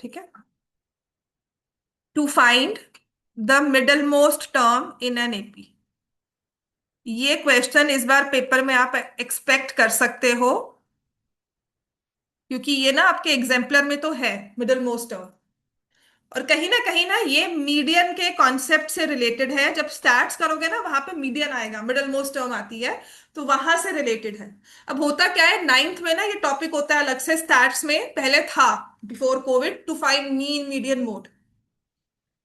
ठीक है। To find the middle most term in an AP. ये क्वेश्चन इस बार पेपर में आप एक्सपेक्ट कर सकते हो, क्योंकि ये ना आपके एग्जाम्पलर में तो है मिडल मोस्ट टर्म। और कहीं ना ये मीडियन के कॉन्सेप्ट से रिलेटेड है। जब स्टैट्स करोगे ना वहां पे मीडियन आएगा, मिडल मोस्ट टर्म आती है, तो वहां से रिलेटेड है। अब होता क्या है, नाइन्थ में ना ये टॉपिक होता है अलग से, स्टैट्स में पहले था before COVID, to find mean median mode.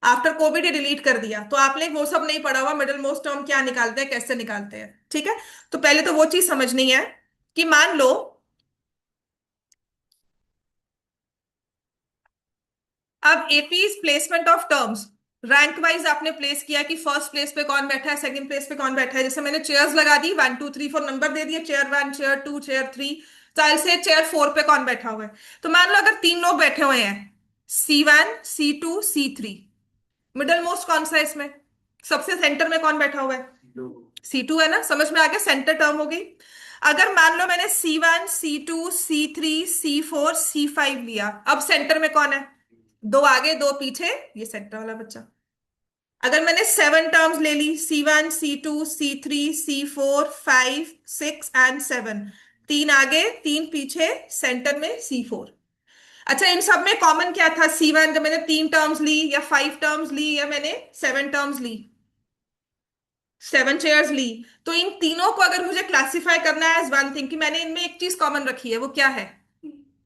After COVID ये डिलीट कर दिया, तो आपने वो सब नहीं पढ़ा हुआ, मिडल मोस्ट टर्म क्या निकालते हैं, कैसे निकालते हैं। ठीक है, तो पहले तो वो चीज समझनी है कि मान लो अब APs placement of terms rank wise आपने प्लेस किया कि फर्स्ट प्लेस पे कौन बैठा है, सेकंड प्लेस पे कौन बैठा है। जैसे मैंने चेयर्स लगा दी, 1 2 3 4 नंबर दे दिए, चेयर 1, चेयर 2, चेयर 3। चाल से चेयर 4 पे कौन बैठा हुआ है। तो मान लो अगर तीन लोग बैठे हुए हैं, C1 C2 C3, middle most कौन सा है इसमें, सबसे सेंटर में कौन बैठा हुआ है, C2 है ना। समझ में आ गया, सेंटर टर्म हो गई। अगर मान लो मैंने C1 C2 C3 C4 C5 लिया, अब सेंटर में कौन है, दो आगे दो पीछे, ये सेंटर वाला बच्चा। अगर मैंने 7 टर्म्स ले ली, C1 C2 C3 C4 5 6 and 7, तीन आगे तीन पीछे, सेंटर में C4। अच्छा, इन सब में कॉमन क्या था, C1 जब मैंने 3 टर्म्स ली या 5 टर्म्स ली या मैंने 7 टर्म्स ली, 7 चेयर्स ली, तो इन तीनों को अगर मुझे क्लासिफाई करना है एज वन थिंग कि मैंने इनमें एक चीज कॉमन रखी है, वो क्या है,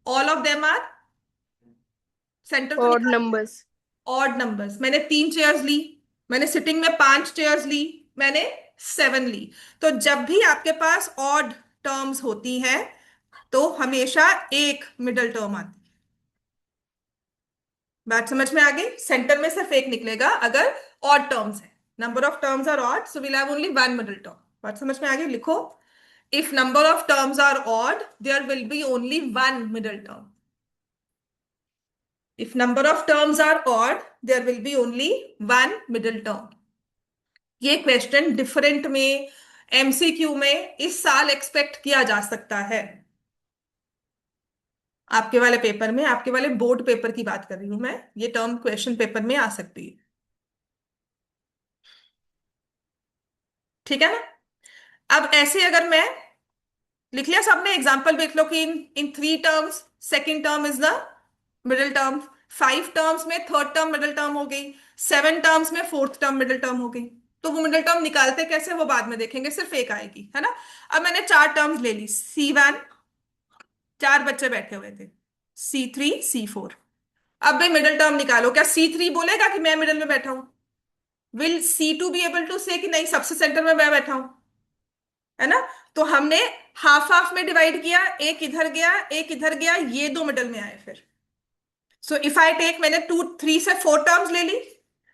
all of them are, centre तो odd निकाल लिया, numbers. Odd numbers. मैंने 3 चेयर्स ली, मैंने सिटिंग में 5 चेयर्स ली, मैंने 7 ली। तो जब भी आपके पास ऑड टर्म्स होती हैं तो हमेशा एक मिडल टर्म आती है। बात समझ में आ गई, सेंटर में सिर्फ एक निकलेगा अगर ऑड टर्म्स है। Number of terms are odd, so will have only one middle term. बात समझ में आ गई, लिखो। If number of terms are odd there will be only one middle term. If number of terms are odd, there will be only one middle term. ये question different में, MCQ में इस साल एक्सपेक्ट किया जा सकता है। आपके वाले पेपर में, आपके वाले बोर्ड पेपर की बात कर रही हूं मैं, ये टर्म क्वेश्चन पेपर में आ सकती है। ठीक है ना। अब ऐसे अगर मैं लिख लिया सबने, एग्जांपल देख लो कि इन इन 3 terms second term is the middle term, 5 terms में थर्ड टर्म मिडिल टर्म हो गई, 7 टर्म्स में फोर्थ टर्म मिडिल टर्म हो गई। तो वो मिडिल टर्म निकालते कैसे वो बाद में देखेंगे, सिर्फ एक आएगी, है ना। अब मैंने 4 टर्म्स ले ली, C1, 4 बच्चे बैठे हुए थे, C3 C4। अब भाई मिडिल टर्म निकालो, क्या C3 बोलेगा कि मैं मिडिल में बैठा हूं, will C2 B able to से कि नहीं सबसे सेंटर में मैं बैठा हूं, है ना। तो हमने हाफ हाफ में डिवाइड किया, एक इधर गया एक इधर गया, ये दो मिडल में आए फिर। सो इफ आई टेक, मैंने 2 3 से 4 टर्म्स ले ली।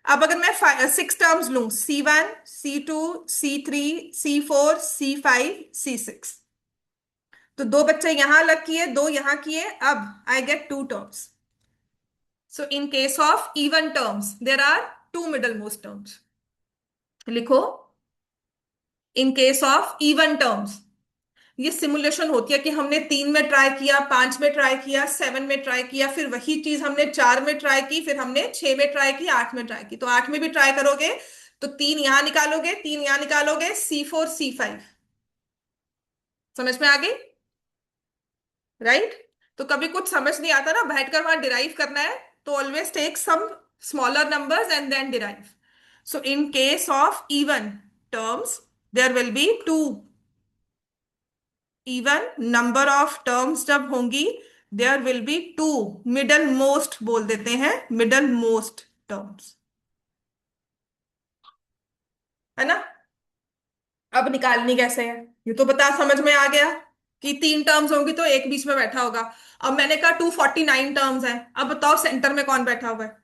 अब अगर मैं 6 टर्म्स लूं, C1 C2 C3 C4 C5 C6, तो दो बच्चे यहां अलग किए, दो यहां किए, अब I get 2 terms. So in case of even terms there are two middle most terms. लिखो, in case of even terms, ये सिमुलेशन होती है कि हमने 3 में ट्राई किया, 5 में ट्राई किया, 7 में ट्राई किया, फिर वही चीज हमने 4 में ट्राई की, फिर हमने 6 में ट्राई की, 8 में ट्राई की। तो 8 में भी ट्राई करोगे तो तीन यहां निकालोगे, तीन यहां निकालोगे, C4 C5। समझ में आ गई, राइट। तो कभी कुछ समझ नहीं आता ना, बैठकर वहां डिराइव करना है, तो always take some smaller numbers and then derive. So in case of even terms there will be two, even number of terms जब होंगी there will be two middle most, बोल देते हैं मिडल मोस्ट टर्म्स, है ना। अब निकालनी कैसे है, ये तो बता, समझ में आ गया कि 3 टर्म्स होंगी तो एक बीच में बैठा होगा। अब मैंने कहा 249 टर्म्स हैं, अब बताओ सेंटर में कौन बैठा हुआ है।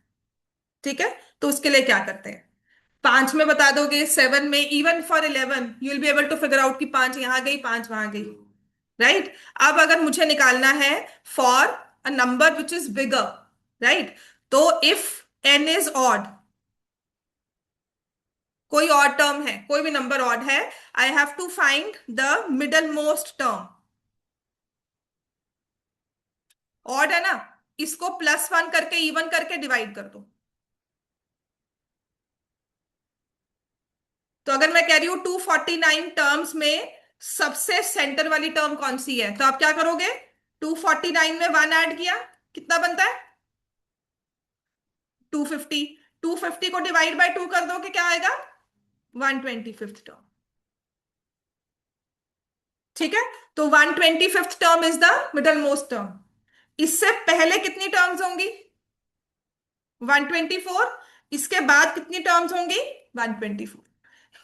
ठीक है, तो उसके लिए क्या करते हैं, 5 में बता दोगे, 7 में, even for 11 you will be able to figure out कि 5 यहां गई 5 वहां गई, राइट। अब अगर मुझे निकालना है for a number which is bigger, right, तो इफ n इज ऑड, कोई ऑड टर्म है, कोई भी नंबर ऑड है, I have to find the middle most term. Odd है ना, इसको +1 करके इवन करके डिवाइड कर दो। तो अगर मैं कह रही हूं 249 टर्म्स में सबसे सेंटर वाली टर्म कौन सी है, तो आप क्या करोगे? 249 में 1 ऐड किया, कितना बनता है? 250। 250 को डिवाइड बाय 2 कर दो कि क्या आएगा? 125th term. ठीक है, तो 125th term is the middle most term. इससे पहले कितनी टर्म्स होंगी? 124। इसके बाद कितनी टर्म्स होंगी? 124।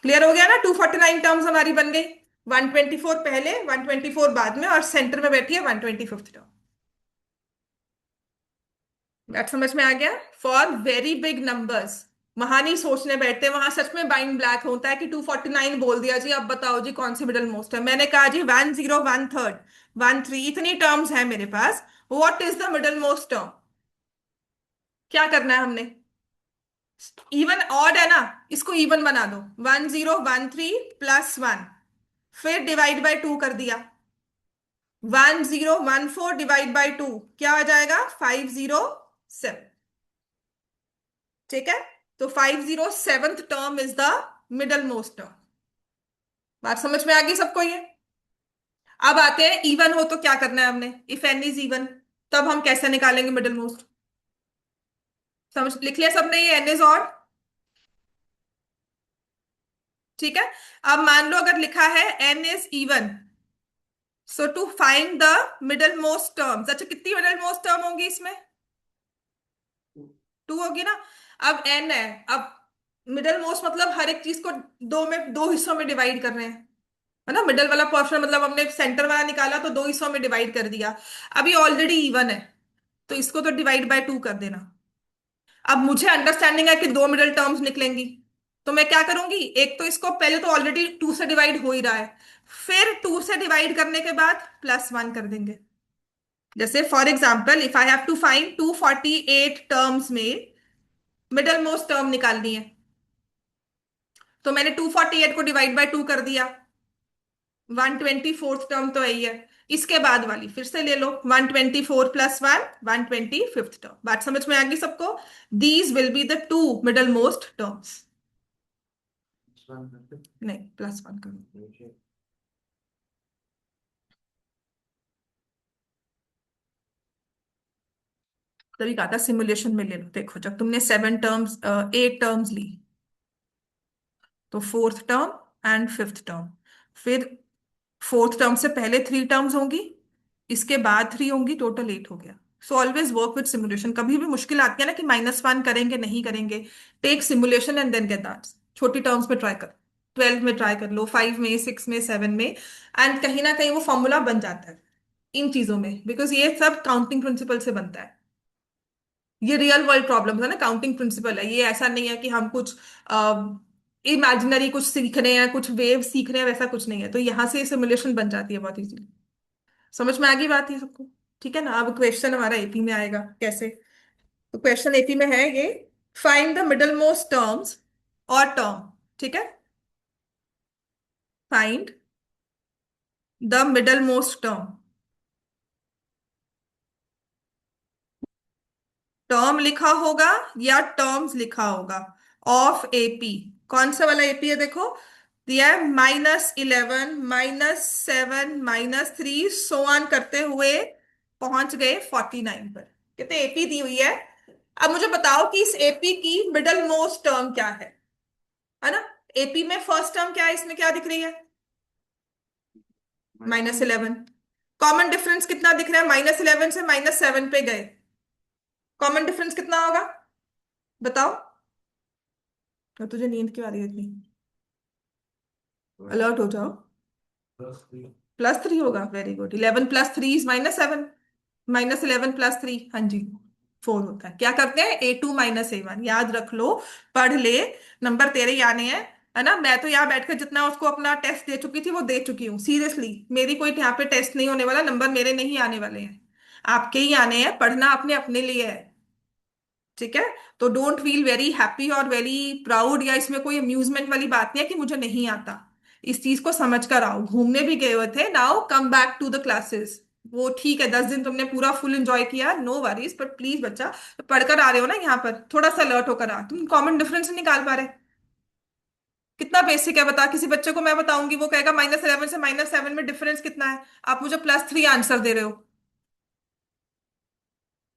क्लियर हो गया ना? 249 टर्म्स हमारी बन गई। 124 पहले, 124 बाद में, और सेंटर में बैठी है 125th टर्म। बात समझ में आ गया? फॉर वेरी बिग नंबर्स वहां नहीं सोचने बैठते, वहां सच में माइंड ब्लैक होता है कि 249 बोल दिया जी, अब बताओ जी कौन सी मिडल मोस्ट है। मैंने कहा जी 10, 1/3, 13, इतनी टर्म्स है मेरे पास, what is the middle most term? क्या करना है हमने? इवन ऑड है ना, इसको इवन बना दो। 1013 +1, फिर डिवाइड बाय 2 कर दिया। 1014 डिवाइड बाय 2 क्या आ जाएगा? 507। ठीक है, तो 507th term is the middle most term. बात समझ में आ गई सबको ये? अब आते हैं इवन हो तो क्या करना है हमने, इफ एन इज इवन, तब हम कैसे निकालेंगे मिडल मोस्ट? समझ, लिख लिया सबने ये एन इज ऑड? ठीक है, अब मान लो अगर लिखा है n is even, so to find the middle most terms, अच्छा कितनी मिडल मोस्ट टर्म होंगी इसमें? 2 होगी ना। अब एन है, अब मिडल मोस्ट मतलब हर एक चीज को दो हिस्सों में डिवाइड कर रहे हैं, है ना? मिडल वाला पोर्शन मतलब हमने सेंटर वाला निकाला तो दो हिस्सों में डिवाइड कर दिया। अभी ऑलरेडी इवन है, तो इसको तो डिवाइड बाय 2 कर देना। अब मुझे अंडरस्टैंडिंग है कि दो मिडल टर्म्स निकलेंगी, तो मैं क्या करूंगी, एक तो इसको पहले तो ऑलरेडी 2 से डिवाइड हो ही रहा है, फिर 2 से डिवाइड करने के बाद +1 कर देंगे। जैसे for example if I have to find 248 terms में मिडल मोस्ट टर्म निकालनी है, तो मैंने 248 को डिवाइड बाय 2 कर दिया। 124th टर्म तो यही है। इसके बाद वाली फिर से ले लो, 124 +1, 125th टर्म। बात समझ में आ गई सबको? These will be the two middle most terms. नहीं, +1 करो। तभी कहा था सिमुलेशन में ले लो। देखो जब तुमने 7 टर्म्स, 8 टर्म्स ली, तो 4th term and 5th term, फिर 4th टर्म से पहले 3 टर्म्स होंगी, इसके बाद 3 होंगी, टोटल 8 हो गया। So always work with simulation. कभी भी मुश्किल आती है ना कि -1 करेंगे नहीं करेंगे, take simulation and then get that. छोटी टर्म्स में ट्राई कर, 12 में ट्राई कर लो, 5 में, 6 में, 7 में, एंड कहीं ना कहीं वो फॉर्मूला बन जाता है इन चीजों में, बिकॉज ये सब काउंटिंग प्रिंसिपल से बनता है। ये रियल वर्ल्ड प्रॉब्लम है ना, काउंटिंग प्रिंसिपल है ये। ऐसा नहीं है कि हम कुछ इमेजिनरी कुछ सीख रहे हैं, कुछ वेव सीख रहे हैं, वैसा कुछ नहीं है। तो यहाँ से सिमुलेशन बन जाती है बहुत इजीली। समझ में आ गई बात ये सबको? ठीक है ना? अब क्वेश्चन हमारा एपी में आएगा कैसे। तो क्वेश्चन एपी में है ये, find the middle most terms और टर्म। ठीक है, find the middle most term. Term लिखा होगा या टर्म्स लिखा होगा ऑफ एपी। कौन सा वाला एपी है देखो, दिया है -11, -7, -3, सो ऑन करते हुए पहुंच गए 49 पर। कहते एपी दी हुई है, अब मुझे बताओ कि इस एपी की मिडल मोस्ट टर्म क्या है ना? एपी में फर्स्ट टर्म क्या है, इसमें क्या दिख रही है? -11। कॉमन डिफरेंस कितना दिख रहा है? -11 से -7 पे गए, कॉमन डिफरेंस कितना होगा बताओ? और तुझे नींद क्यों आ रही है इतनी? अलर्ट हो जाओ। +3 होगा, वेरी गुड। 11 +3 इज -7, -11 +3, हाँ जी 4 होता है। क्या करते हैं, A2 - A1, याद रख लो, पढ़ ले, नंबर तेरे ही आने हैं, है ना? मैं तो यहाँ बैठकर जितना उसको अपना टेस्ट दे चुकी थी वो दे चुकी हूँ। सीरियसली मेरी कोई यहाँ पे टेस्ट नहीं होने वाला, नंबर मेरे नहीं आने वाले हैं, आपके ही आने हैं। पढ़ना आपने अपने लिए है, ठीक है? तो डोंट फील वेरी हैप्पी और वेरी प्राउड, या इसमें कोई अम्यूजमेंट वाली बात नहीं है कि मुझे नहीं आता। इस चीज को समझ कर आओ, घूमने भी गए हुए थे, now come back to the classes. वो ठीक है, 10 दिन तुमने पूरा फुल एंजॉय किया, नो वरीज, पर प्लीज बच्चा, पढ़कर आ रहे हो ना यहाँ पर, थोड़ा सा अलर्ट होकर आ। तुम कॉमन डिफरेंस नहीं निकाल पा रहे। कितना बेसिक है बता, किसी बच्चे को मैं बताऊंगी वो कहेगा -11 से -7 में डिफरेंस कितना है, आप मुझे +3 आंसर दे रहे हो।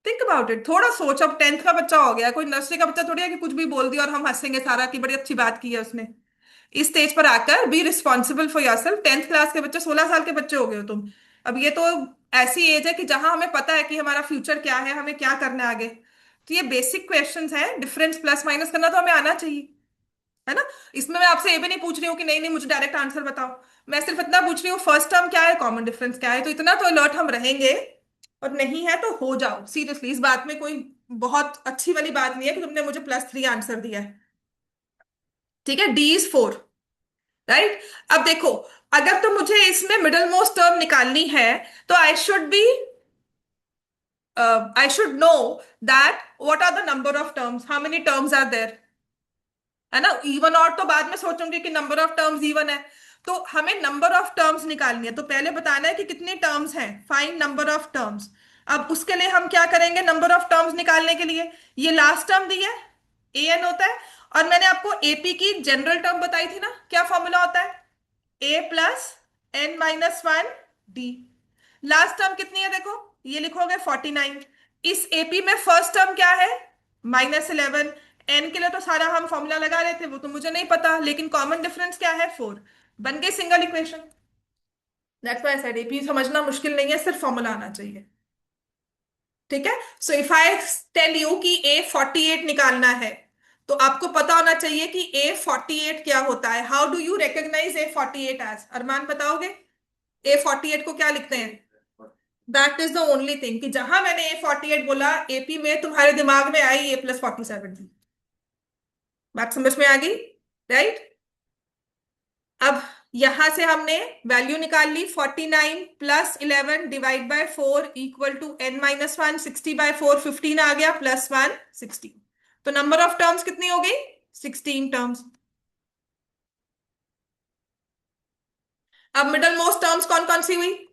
थिंक अबाउट इट, थोड़ा सोच। अब 10th का बच्चा हो गया, कोई नर्सरी का बच्चा थोड़ी है कि कुछ भी बोल दिया और हम हंसेंगे सारा कि बड़ी अच्छी बात की है उसने। इस स्टेज पर आकर be responsible for yourself. 10th class के बच्चे, 16 साल के बच्चे हो गए हो तुम। अब ये तो ऐसी एज है कि जहां हमें पता है कि हमारा फ्यूचर क्या है, हमें क्या करना है आगे। तो ये बेसिक क्वेश्चंस हैं, डिफरेंस प्लस माइनस करना तो हमें आना चाहिए, है ना। इसमें मैं आपसे ये भी नहीं पूछ रही हूँ कि नहीं नहीं मुझे डायरेक्ट आंसर बताओ। मैं सिर्फ इतना पूछ रही हूँ फर्स्ट टर्म क्या है, कॉमन डिफरेंस क्या है, तो इतना तो अलर्ट हम रहेंगे। और नहीं है तो हो जाओ सीरियसली, इस बात में कोई बहुत अच्छी वाली बात नहीं है कि तुमने मुझे +3 आंसर दिया है। ठीक है, D is 4, राइट। अब देखो, अगर तो मुझे इसमें मिडल मोस्ट टर्म निकालनी है, तो I should know that what are the number of terms, how many terms are there, है ना। इवन और तो बाद में सोचूंगी कि नंबर ऑफ टर्म्स इवन है। तो हमें नंबर ऑफ टर्म्स निकालनी है, तो पहले बताना है कि कितनी टर्म्स हैं, फाइंड नंबर ऑफ टर्म्स। अब उसके लिए हम क्या करेंगे, नंबर ऑफ टर्म्स निकालने के लिए ये लास्ट टर्म दी है, an होता है। और मैंने आपको AP की जनरल टर्म बताई थी ना, क्या फॉर्मूला होता है, A+n-1 D। लास्ट टर्म कितनी है देखो, ये लिखोगे 49। इस AP में फर्स्ट टर्म क्या है, -11। एन के लिए तो सारा हम फॉर्मूला लगा रहे थे, वो तो मुझे नहीं पता, लेकिन कॉमन डिफरेंस क्या है, 4। बन गई single equation. That's why I said AP समझना मुश्किल नहीं है, सिर्फ फॉर्मूला आना चाहिए। ठीक है। So if I tell you कि A48 निकालना है, तो आपको पता होना चाहिए कि A48 क्या होता है। How do you recognise A48 as, Armaan बताओगे? A48 को क्या लिखते हैं? That is the only thing कि जहां मैंने A48 बोला, AP में तुम्हारे दिमाग में आई A+47 थी। बात समझ में आ गई, राइट। अब यहां से हमने वैल्यू निकाल ली, 49 +11 divide by 4 equal to n-1, 60/4 15 आ गया, +1 16। तो नंबर ऑफ टर्म्स कितनी हो गई, 16 टर्म्स। अब मिडल मोस्ट टर्म्स कौन कौन सी हुई,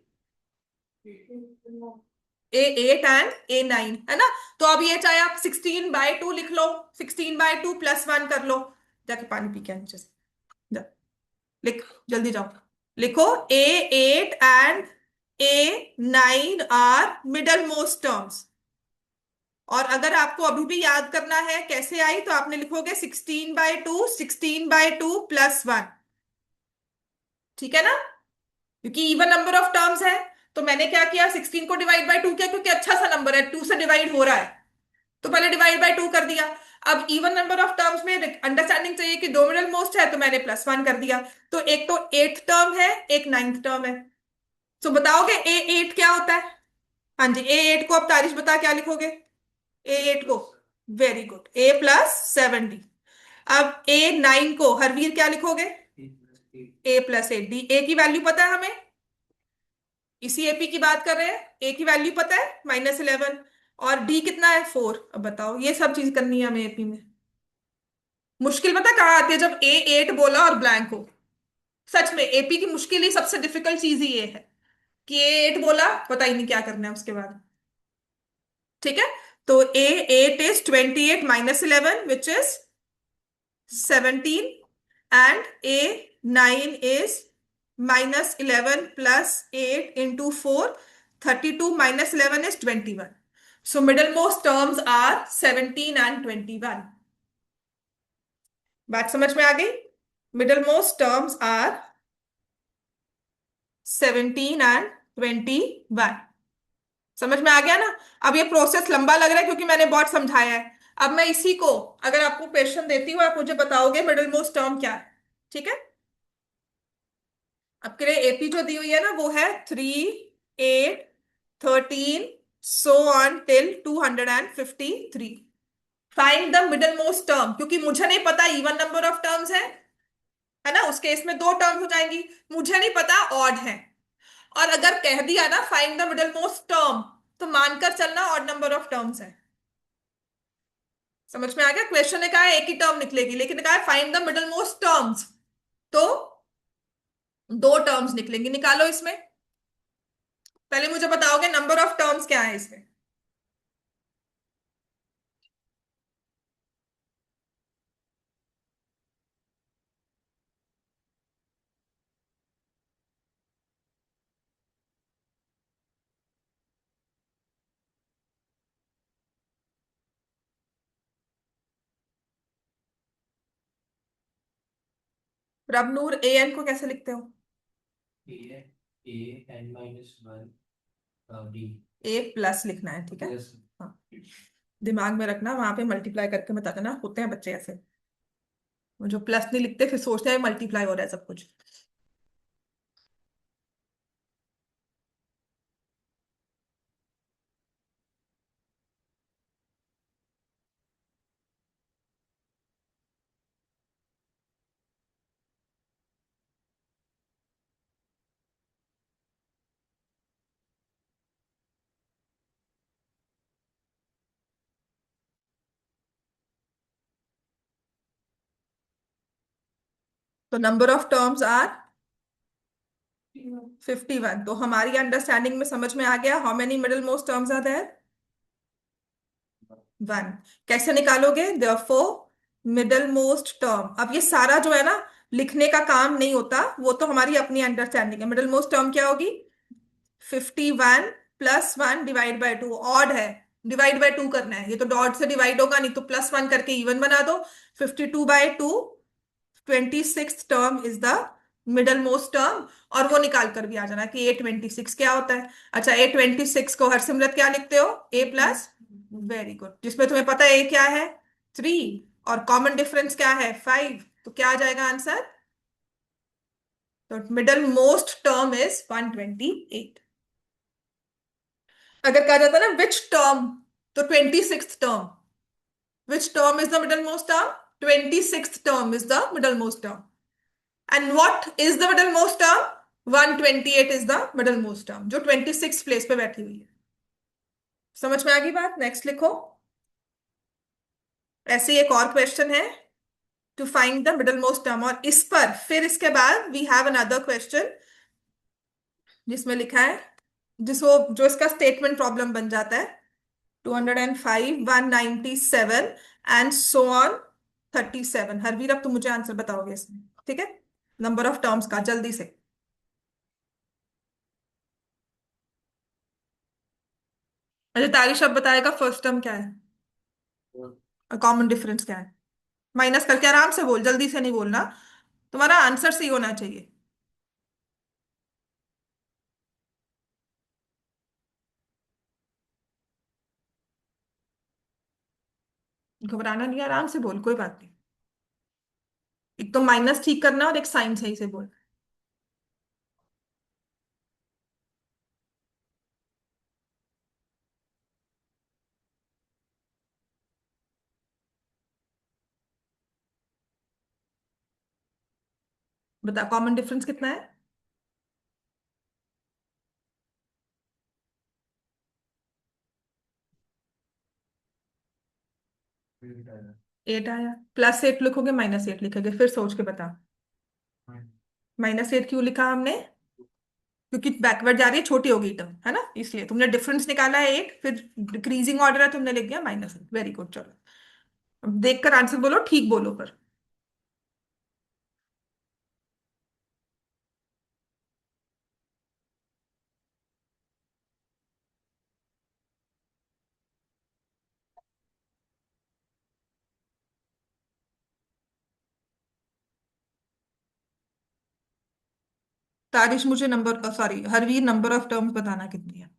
A8 एंड A9, है ना। तो अब ये चाहे आप 16/2 लिख लो, 16/2 +1 कर लो। जाके पानी पी के आए नीचे से, जा, लिख, जल्दी जाओ। लिखो, A8 and A9 are middle most terms. और अगर आपको अभी भी याद करना है कैसे आई, तो आपने लिखोगे 16/2, 16/2 +1। ठीक है ना, क्योंकि इवन नंबर ऑफ टर्म्स है। तो मैंने क्या किया, 16 को डिवाइड बाय 2 किया, क्योंकि अच्छा सा नंबर है, 2 से डिवाइड हो रहा है, तो पहले डिवाइड बाय 2 कर दिया। अब इवन नंबर ऑफ टर्म्स में अंडरस्टैंडिंग चाहिए कि दो मिडल मोस्ट है, तो मैंने +1 कर दिया। तो एक तो 8th टर्म है, एक 9th टर्म है। तो बताओगे A8 क्या होता है? हाँ जी, A8 को अब तारिश बता क्या लिखोगे, A8 को, वेरी गुड, A+7D। अब A9 को हरवीर क्या लिखोगे, A+8D। ए की वैल्यू पता है हमें, इसी AP की बात कर रहे हैं, A की वैल्यू पता है -11, और D कितना है, 4। अब बताओ, ये सब चीज करनी है हमें AP में। मुश्किल पता कहाँ आती है, जब A8 बोला और ब्लैंक हो। सच में AP की मुश्किल ही, सबसे डिफिकल्ट चीज ही ये है कि A8 बोला, पता ही नहीं क्या करना है उसके बाद। ठीक है, तो A8 is 28 -11 which is 17, and A9 is -11 +8 into 4, 32 -11 is 21. So middle most terms are 17 and 21. बात समझ में आ गई, middle most terms are 17 and 21। समझ में आ गया ना। अब ये प्रोसेस लंबा लग रहा है क्योंकि मैंने बहुत समझाया है। अब मैं इसी को, अगर आपको क्वेश्चन देती हूँ, आप मुझे बताओगे मिडिल मोस्ट टर्म क्या है। ठीक है, आपके लिए AP जो दी हुई है ना, वो है 3, 8, 13 so on till 253। Find the middle most term, क्योंकि मुझे नहीं पता इवन नंबर ऑफ टर्म्स है ना, उस केस में दो टर्म्स हो जाएंगी। मुझे नहीं पता ऑड है, और अगर कह दिया ना find the middle most term, तो मानकर चलना ऑड नंबर ऑफ टर्म्स है। समझ में आ गया, क्वेश्चन ने कहा है एक ही टर्म निकलेगी, लेकिन कहा है find the middle most terms, तो दो टर्म्स निकलेंगी, निकालो इसमें। पहले मुझे बताओगे नंबर ऑफ टर्म्स क्या है इसमें। रबनूर ए एन को कैसे लिखते हो। A A N minus one D A plus लिखना है, ठीक है। प्लस। हाँ, दिमाग में रखना, वहां पे मल्टीप्लाई करके बता देना, होते हैं बच्चे ऐसे, वो जो प्लस नहीं लिखते फिर सोचते हैं मल्टीप्लाई हो रहा है सब कुछ। तो नंबर ऑफ टर्म्स आर 51। तो हमारी अंडरस्टैंडिंग में समझ में आ गया, how many middle most terms are there. 1। कैसे निकालोगे, देयरफॉर मिडल मोस्ट टर्म। अब ये सारा जो है ना, लिखने का काम नहीं होता, वो तो हमारी अपनी अंडरस्टैंडिंग है। मिडल मोस्ट टर्म क्या होगी, 51 प्लस 1 डिवाइड बाय 2। ऑड है, डिवाइड बाय 2 करना है, ये तो डॉट से डिवाइड होगा नहीं, तो +1 करके इवन बना दो। 52/2, 26th term is the middle most term. और वो निकाल कर भी आ जाना कि A26 क्या होता है। अच्छा, A26 को हरसिमरत क्या लिखते हो, A प्लस। वेरी गुड, जिसमें तुम्हें पता है A क्या है, 3, और कॉमन डिफरेंस क्या है, 5, तो क्या आ जाएगा आंसर। तो मिडल मोस्ट टर्म इज 128। अगर कहा जाता ना विच टर्म, तो 26th term. Which term is the middle most term, 26th term is the middle most term. And what is the middle most term, 128 is the middle most term, जो 26 place पे बैठी हुई है। समझ में आ गई बात, नेक्स्ट लिखो। ऐसे ही एक और क्वेश्चन है, to find the middle most term. और इस पर फिर इसके बाद वी हैव अनदर क्वेश्चन, जिसमें लिखा है, जिसको जो इसका स्टेटमेंट प्रॉब्लम बन जाता है, 205, 197 एंड सो ऑन 37। हरवीर अब तुम मुझे आंसर बताओगे इसमें, ठीक है, नंबर ऑफ टर्म्स का, जल्दी से। अच्छा, तारिश अब बताएगा फर्स्ट टर्म क्या है और कॉमन डिफरेंस क्या है। माइनस करके आराम से बोल, जल्दी से नहीं बोलना, तुम्हारा आंसर सही होना चाहिए। घबराना नहीं, आराम से बोल, कोई बात नहीं। एक तो माइनस ठीक करना और एक साइन सही से बोल। बता, कॉमन डिफरेंस कितना है। 8 आया, +8 लिखोगे -8 लिखोगे, फिर सोच के बता। -8 क्यों लिखा हमने, क्योंकि बैकवर्ड जा रही है, छोटी होगी टर्म, है ना, इसलिए तुमने डिफरेंस निकाला है 8, फिर डिक्रीजिंग ऑर्डर है, तुमने लिख दिया -8। वेरी गुड, चलो अब देखकर आंसर बोलो, ठीक बोलो पर। तारिश मुझे number, sorry Harveer, number of terms बताना कितनी है।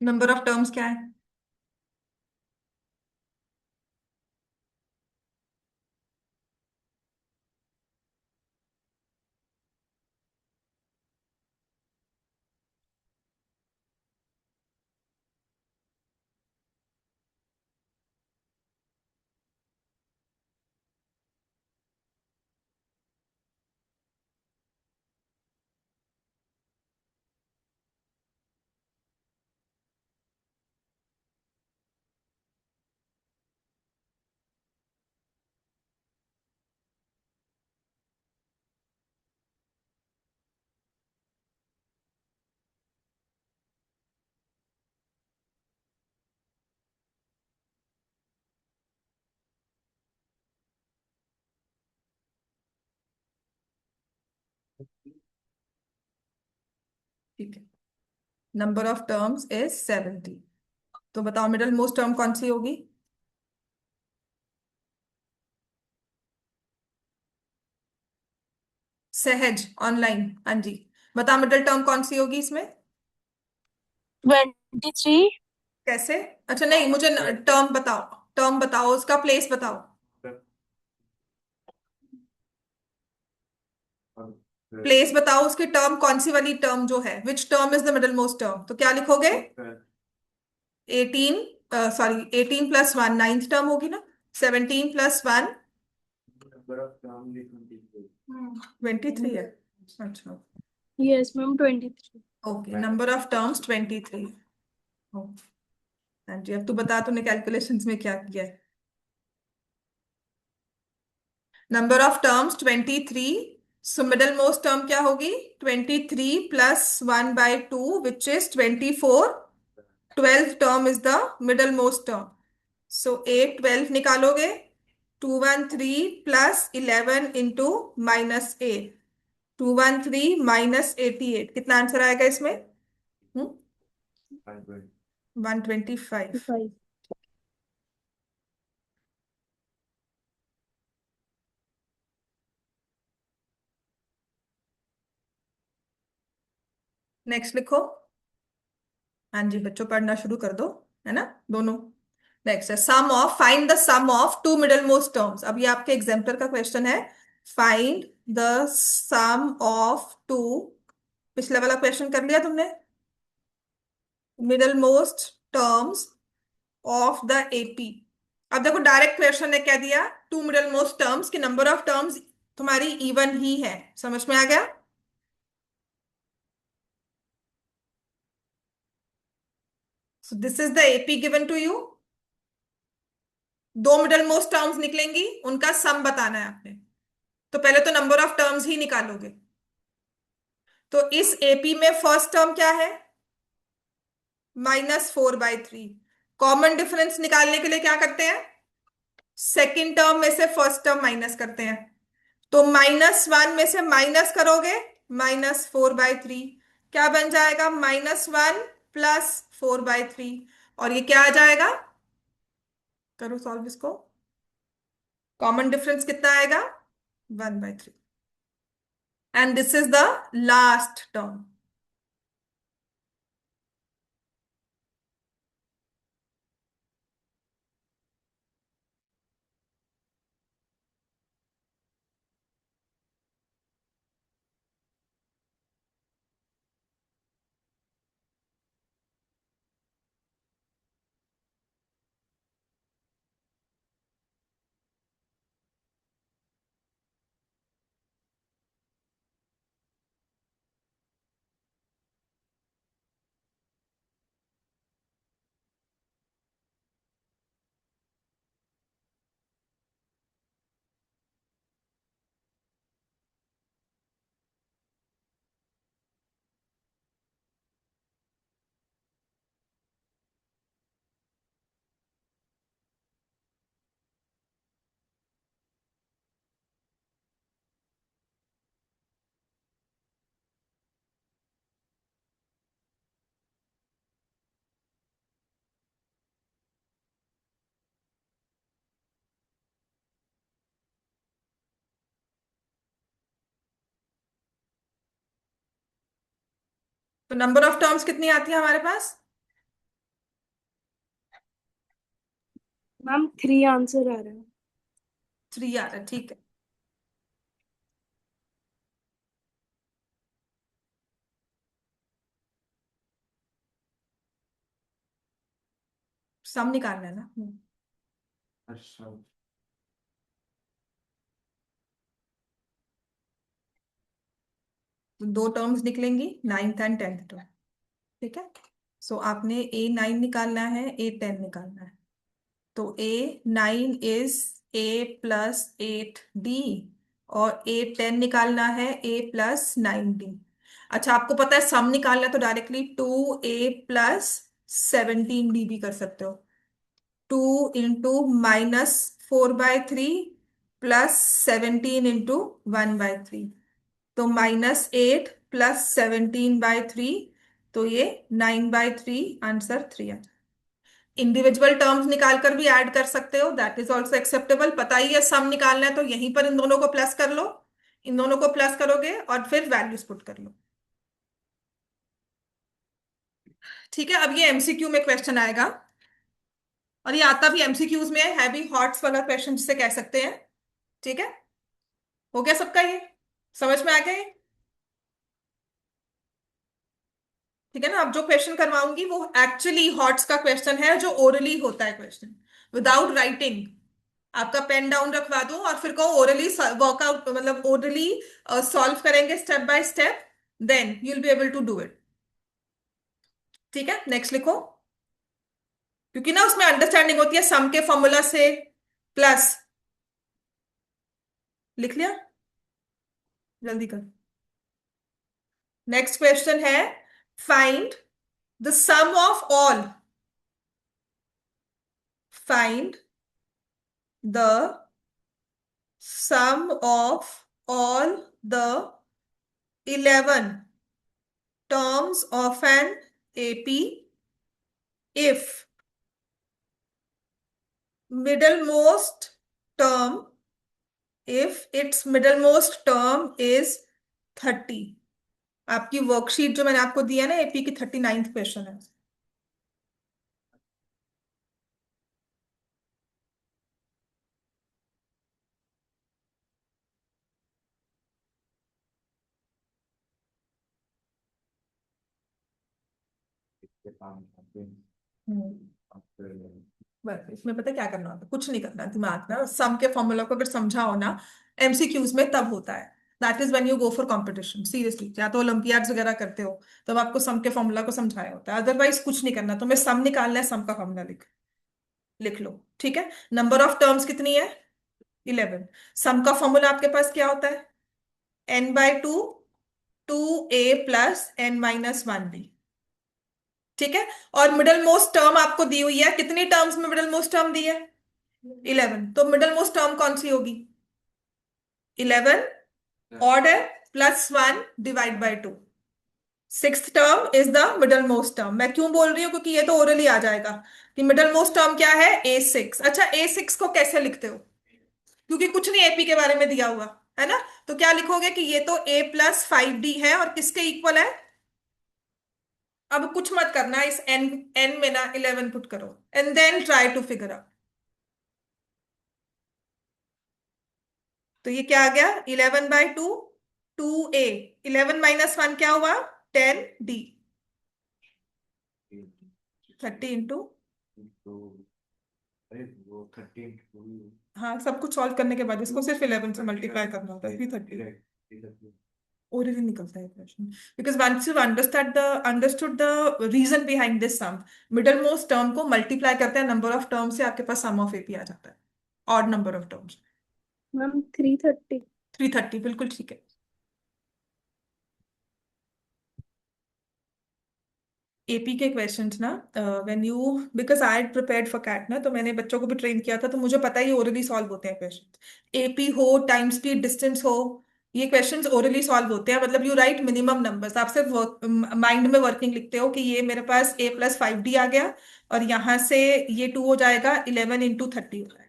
नंबर ऑफ टर्म्स क्या है। ठीक है, नंबर ऑफ टर्म्स इज 70। तो बताओ मिडल मोस्ट टर्म कौन सी होगी? सहज ऑनलाइन, हाँ जी, बता मिडल टर्म कौन सी होगी इसमें? 23। कैसे? अच्छा नहीं, मुझे टर्म बताओ, टर्म बताओ, उसका प्लेस बताओ। प्लेस बताओ उसकी, टर्म कौन सी वाली टर्म जो है, which term is the middle most term, तो क्या लिखोगे? 18, sorry 18 plus one, ninth term होगी ना? 17 प्लस वन, 23 है। अच्छा, yes ma'am 23। Okay, number of terms 23। हाँ जी, अब तू बता तूने कैलकुलेशंस में क्या किया है। Number of terms 23, so middle most term क्या होगी? 23 plus 1/2 which is 24। 12th term is the middle most term. So 8 12 निकालोगे, 213 प्लस 11 इंटू -8, 213 -88, कितना आंसर आएगा इसमें? 125। 5। नेक्स्ट लिखो। हाँ जी बच्चों, पढ़ना शुरू कर दो, है ना दोनों। नेक्स्ट है sum of, find the sum of two middle most terms. अब ये आपके एग्जाम्पल का क्वेश्चन है। Find the sum of two, पिछला वाला क्वेश्चन कर लिया तुमने, middle most terms of the AP. अब देखो डायरेक्ट क्वेश्चन ने क्या दिया, टू मिडल मोस्ट टर्म्स की नंबर ऑफ टर्म्स तुम्हारी इवन ही है, समझ में आ गया? So this is the AP given to you. दो मिडल मोस्ट टर्म्स निकलेंगी, उनका सम बताना है आपने। तो पहले तो नंबर ऑफ टर्म्स ही निकालोगे। तो इस एपी में फर्स्ट टर्म क्या है? -4/3। कॉमन डिफरेंस निकालने के लिए क्या करते हैं? सेकेंड टर्म में से फर्स्ट टर्म माइनस करते हैं। तो -1 में से माइनस करोगे -4/3, क्या बन जाएगा? -1 प्लस 4/3। और ये क्या आ जाएगा? करो सॉल्व इसको। कॉमन डिफरेंस कितना आएगा? 1/3। And this is the last term. तो नंबर ऑफ टर्म्स कितनी आती है हमारे पास? मैम 3 आंसर आ रहा है। 3 आ रहा है, ठीक है। सम निकालना है ना? तो दो टर्म्स निकलेंगी, 9th एंड 10th टर्म। ठीक है, सो आपने A9 निकालना है, A10 निकालना है। तो A9 इज A+8D, और A10 निकालना है A+9D। अच्छा, आपको पता है सम निकालना है, तो डायरेक्टली 2A+17D भी कर सकते हो। 2 × -4/3 +17 × 1/3। तो -8 प्लस 17/3, तो ये 9/3, आंसर 3 है। इंडिविजुअल टर्म्स निकाल कर भी ऐड कर सकते हो, दैट इज ऑल्सो एक्सेप्टेबल। पता ही है सम निकालना है तो यहीं पर इन दोनों को प्लस कर लो, इन दोनों को प्लस करोगे और फिर वैल्यूज पुट कर लो। ठीक है, अब ये एमसीक्यू में क्वेश्चन आएगा, और ये आता भी एमसीक्यूज में है भी हॉट्स वाला क्वेश्चन जिसे कह सकते हैं। ठीक है, हो गया सबका, ये समझ में आ गया ये? ठीक है ना। अब जो क्वेश्चन करवाऊंगी वो एक्चुअली हॉट्स का क्वेश्चन है, जो ओरली होता है क्वेश्चन, विदाउट राइटिंग। आपका पेन डाउन रखवा दूं और फिर को ओरली वर्कआउट, मतलब ओरली सॉल्व करेंगे step by step, then you will be able to do it. ठीक है, नेक्स्ट लिखो, क्योंकि ना उसमें अंडरस्टैंडिंग होती है सम के फॉर्मूला से प्लस। लिख लिया, जल्दी कर। नेक्स्ट क्वेश्चन है, find the sum of all, find the sum of all the 11 terms of an AP if middlemost term, if its middlemost term is 30। आपकी वर्कशीट जो मैंने आपको दिया ना, एपी की 39th क्वेश्चन है। बस इसमें पता है क्या करना होता है? कुछ नहीं करना, दिमाग ना सम के फॉर्मूला को अगर समझाओ ना एमसीक्यूज में, तब होता है। That is when you go for competition, seriously. या तो ओलंपियाड्स वगैरह करते हो तब आपको सम के फॉर्मूला को समझाया होता है, अदरवाइज कुछ नहीं करना। तुम्हें सम निकालना है, सम का फॉर्मूला लिख लिख लो। ठीक है, नंबर ऑफ टर्म्स कितनी है? 11। सम का फॉर्मूला आपके पास क्या होता है? n/2, 2a plus n-1b। ठीक है, और मिडल मोस्ट टर्म आपको दी हुई है, कितनी टर्म्स में मिडल मोस्ट टर्म दी है? 11। तो मिडल मोस्ट टर्म कौन सी होगी? 11 ऑड है, +1/2। Sixth term is the middle most term. मैं क्यों बोल रही हूँ? क्योंकि ये तो ओरली आ जाएगा कि मिडल मोस्ट टर्म क्या है, A6। अच्छा, A6 को कैसे लिखते हो? क्योंकि कुछ नहीं एपी के बारे में दिया हुआ है ना, तो क्या लिखोगे कि ये तो A+5D है और किसके इक्वल है? अब कुछ मत करना, इस n में ना 11 पुट करो and then try to figure out. तो ये क्या आ गया? 11/2, 2a, 11-1 क्या हुआ? 10d, 30 वो 13 हाँ, सब कुछ सॉल्व करने के बाद इसको सिर्फ 11 से मल्टीप्लाई करना होता है, 330 ओरिजिन निकलता है question. Because once you understood the reason behind this sum, middle most term को मल्टीप्लाई करते हैं नंबर ऑफ टर्म से, आपके पास सम ऑफ एपी आ जाता है, odd number of terms. Ma'am 330। 330 बिल्कुल ठीक है। एपी के क्वेश्चंस ना, when you, because I had prepared for CAT ना, तो मैंने बच्चों को भी ट्रेन किया था, तो मुझे पता है ये ओरली सॉल्व होते हैं क्वेश्चन। एपी हो, टाइम स्पीड डिस्टेंस हो, ये क्वेश्चंस ओरली सॉल्व होते हैं। मतलब यू राइट मिनिमम नंबर्स, आप सिर्फ माइंड में वर्किंग लिखते हो कि ये मेरे पास A+5D आ गया, और यहाँ से ये 2 हो जाएगा, 11 × 30 हो जाएगा।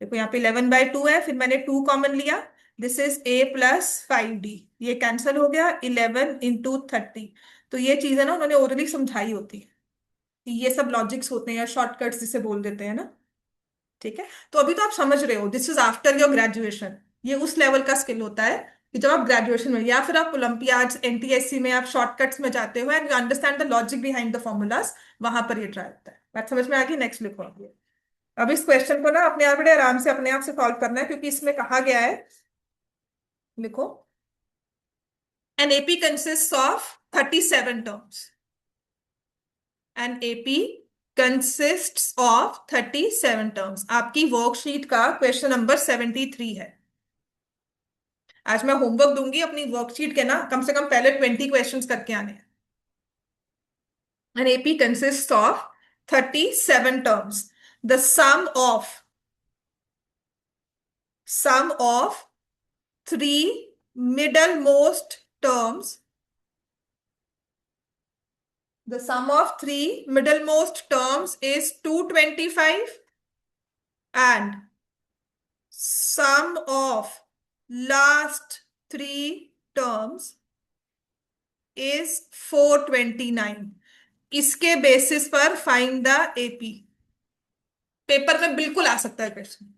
देखो यहाँ पे 11/2 है, फिर मैंने 2 कॉमन लिया, दिस इज A+5D, ये कैंसिल हो गया, 11 × 30। तो ये चीज है ना, उन्होंने ओरली समझाई होती है कि ये सब लॉजिक्स होते हैं या शॉर्टकट्स जिसे बोल देते हैं ना। ठीक है, तो अभी तो आप समझ रहे हो, this is after your graduation. ये उस लेवल का स्किल होता है कि जब आप ग्रेजुएशन में या फिर आप ओलंपियाड्स एनटीएससी में आप शॉर्टकट्स में जाते हो and you understand the logic behind the formulas, वहां पर ये ट्राई होता है। बात समझ में आ गई? नेक्स्ट लिखो आप। अब इस क्वेश्चन को ना अपने आप बड़े आराम से अपने आप से सॉल्व करना है, क्योंकि इसमें कहा गया है, लिखो, an AP consist of 37 terms. An AP consists of 37 terms. आपकी वर्कशीट का क्वेश्चन नंबर 73 है। आज मैं होमवर्क दूंगी अपनी वर्कशीट के ना, कम से कम पहले 20 क्वेश्चंस करके आने हैं। An AP consists of 37 terms. The sum of 3 middle most terms, the sum of three middlemost terms is 225 and sum of last three terms is 429. इसके बेसिस पर फाइंड द एपी। पेपर में बिल्कुल आ सकता है question.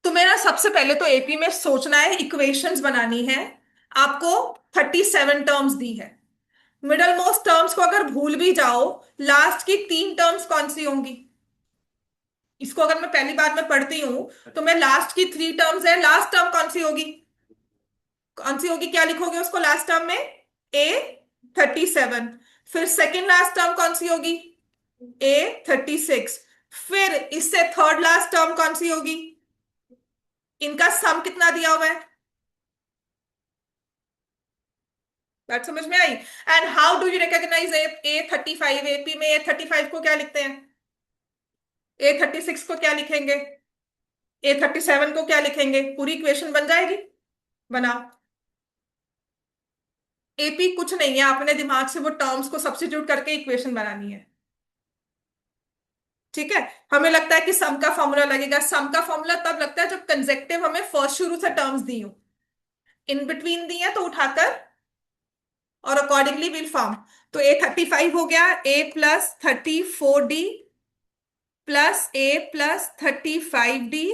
तो मेरा सबसे पहले तो एपी में सोचना है, इक्वेशंस बनानी है। आपको 37 टर्म्स दी है। मिडल मोस्ट टर्म्स को अगर भूल भी जाओ, लास्ट की तीन टर्म्स कौन सी होंगी? इसको अगर मैं पहली बार में पढ़ती हूं तो मैं लास्ट की थ्री टर्म्स है, लास्ट टर्म कौन सी होगी? कौन सी होगी? क्या लिखोगे उसको लास्ट टर्म में? A37। फिर सेकेंड लास्ट टर्म कौन सी होगी? A36। फिर इससे थर्ड लास्ट टर्म कौन सी होगी? इनका सम कितना दिया हुआ है? बात समझ में आई? And how do you recognise A35? AP में A35 को क्या लिखते हैं? A36 को क्या लिखेंगे? A37 को क्या लिखेंगे? पूरी इक्वेशन बन जाएगी। बनाओ। एपी कुछ नहीं है, अपने दिमाग से वो टर्म्स को सब्स्टिट्यूट करके इक्वेशन बनानी है। ठीक है। हमें लगता है कि सम का फॉर्मूला लगेगा। सम का फॉर्मूला तब लगता है जब कंसेक्टिव हमें फर्स्ट शुरू से टर्म्स दी हो, इन बिटवीन दी है तो उठाकर और अकॉर्डिंगली विल फॉर्म। तो A35 हो गया A+34D plus A+35D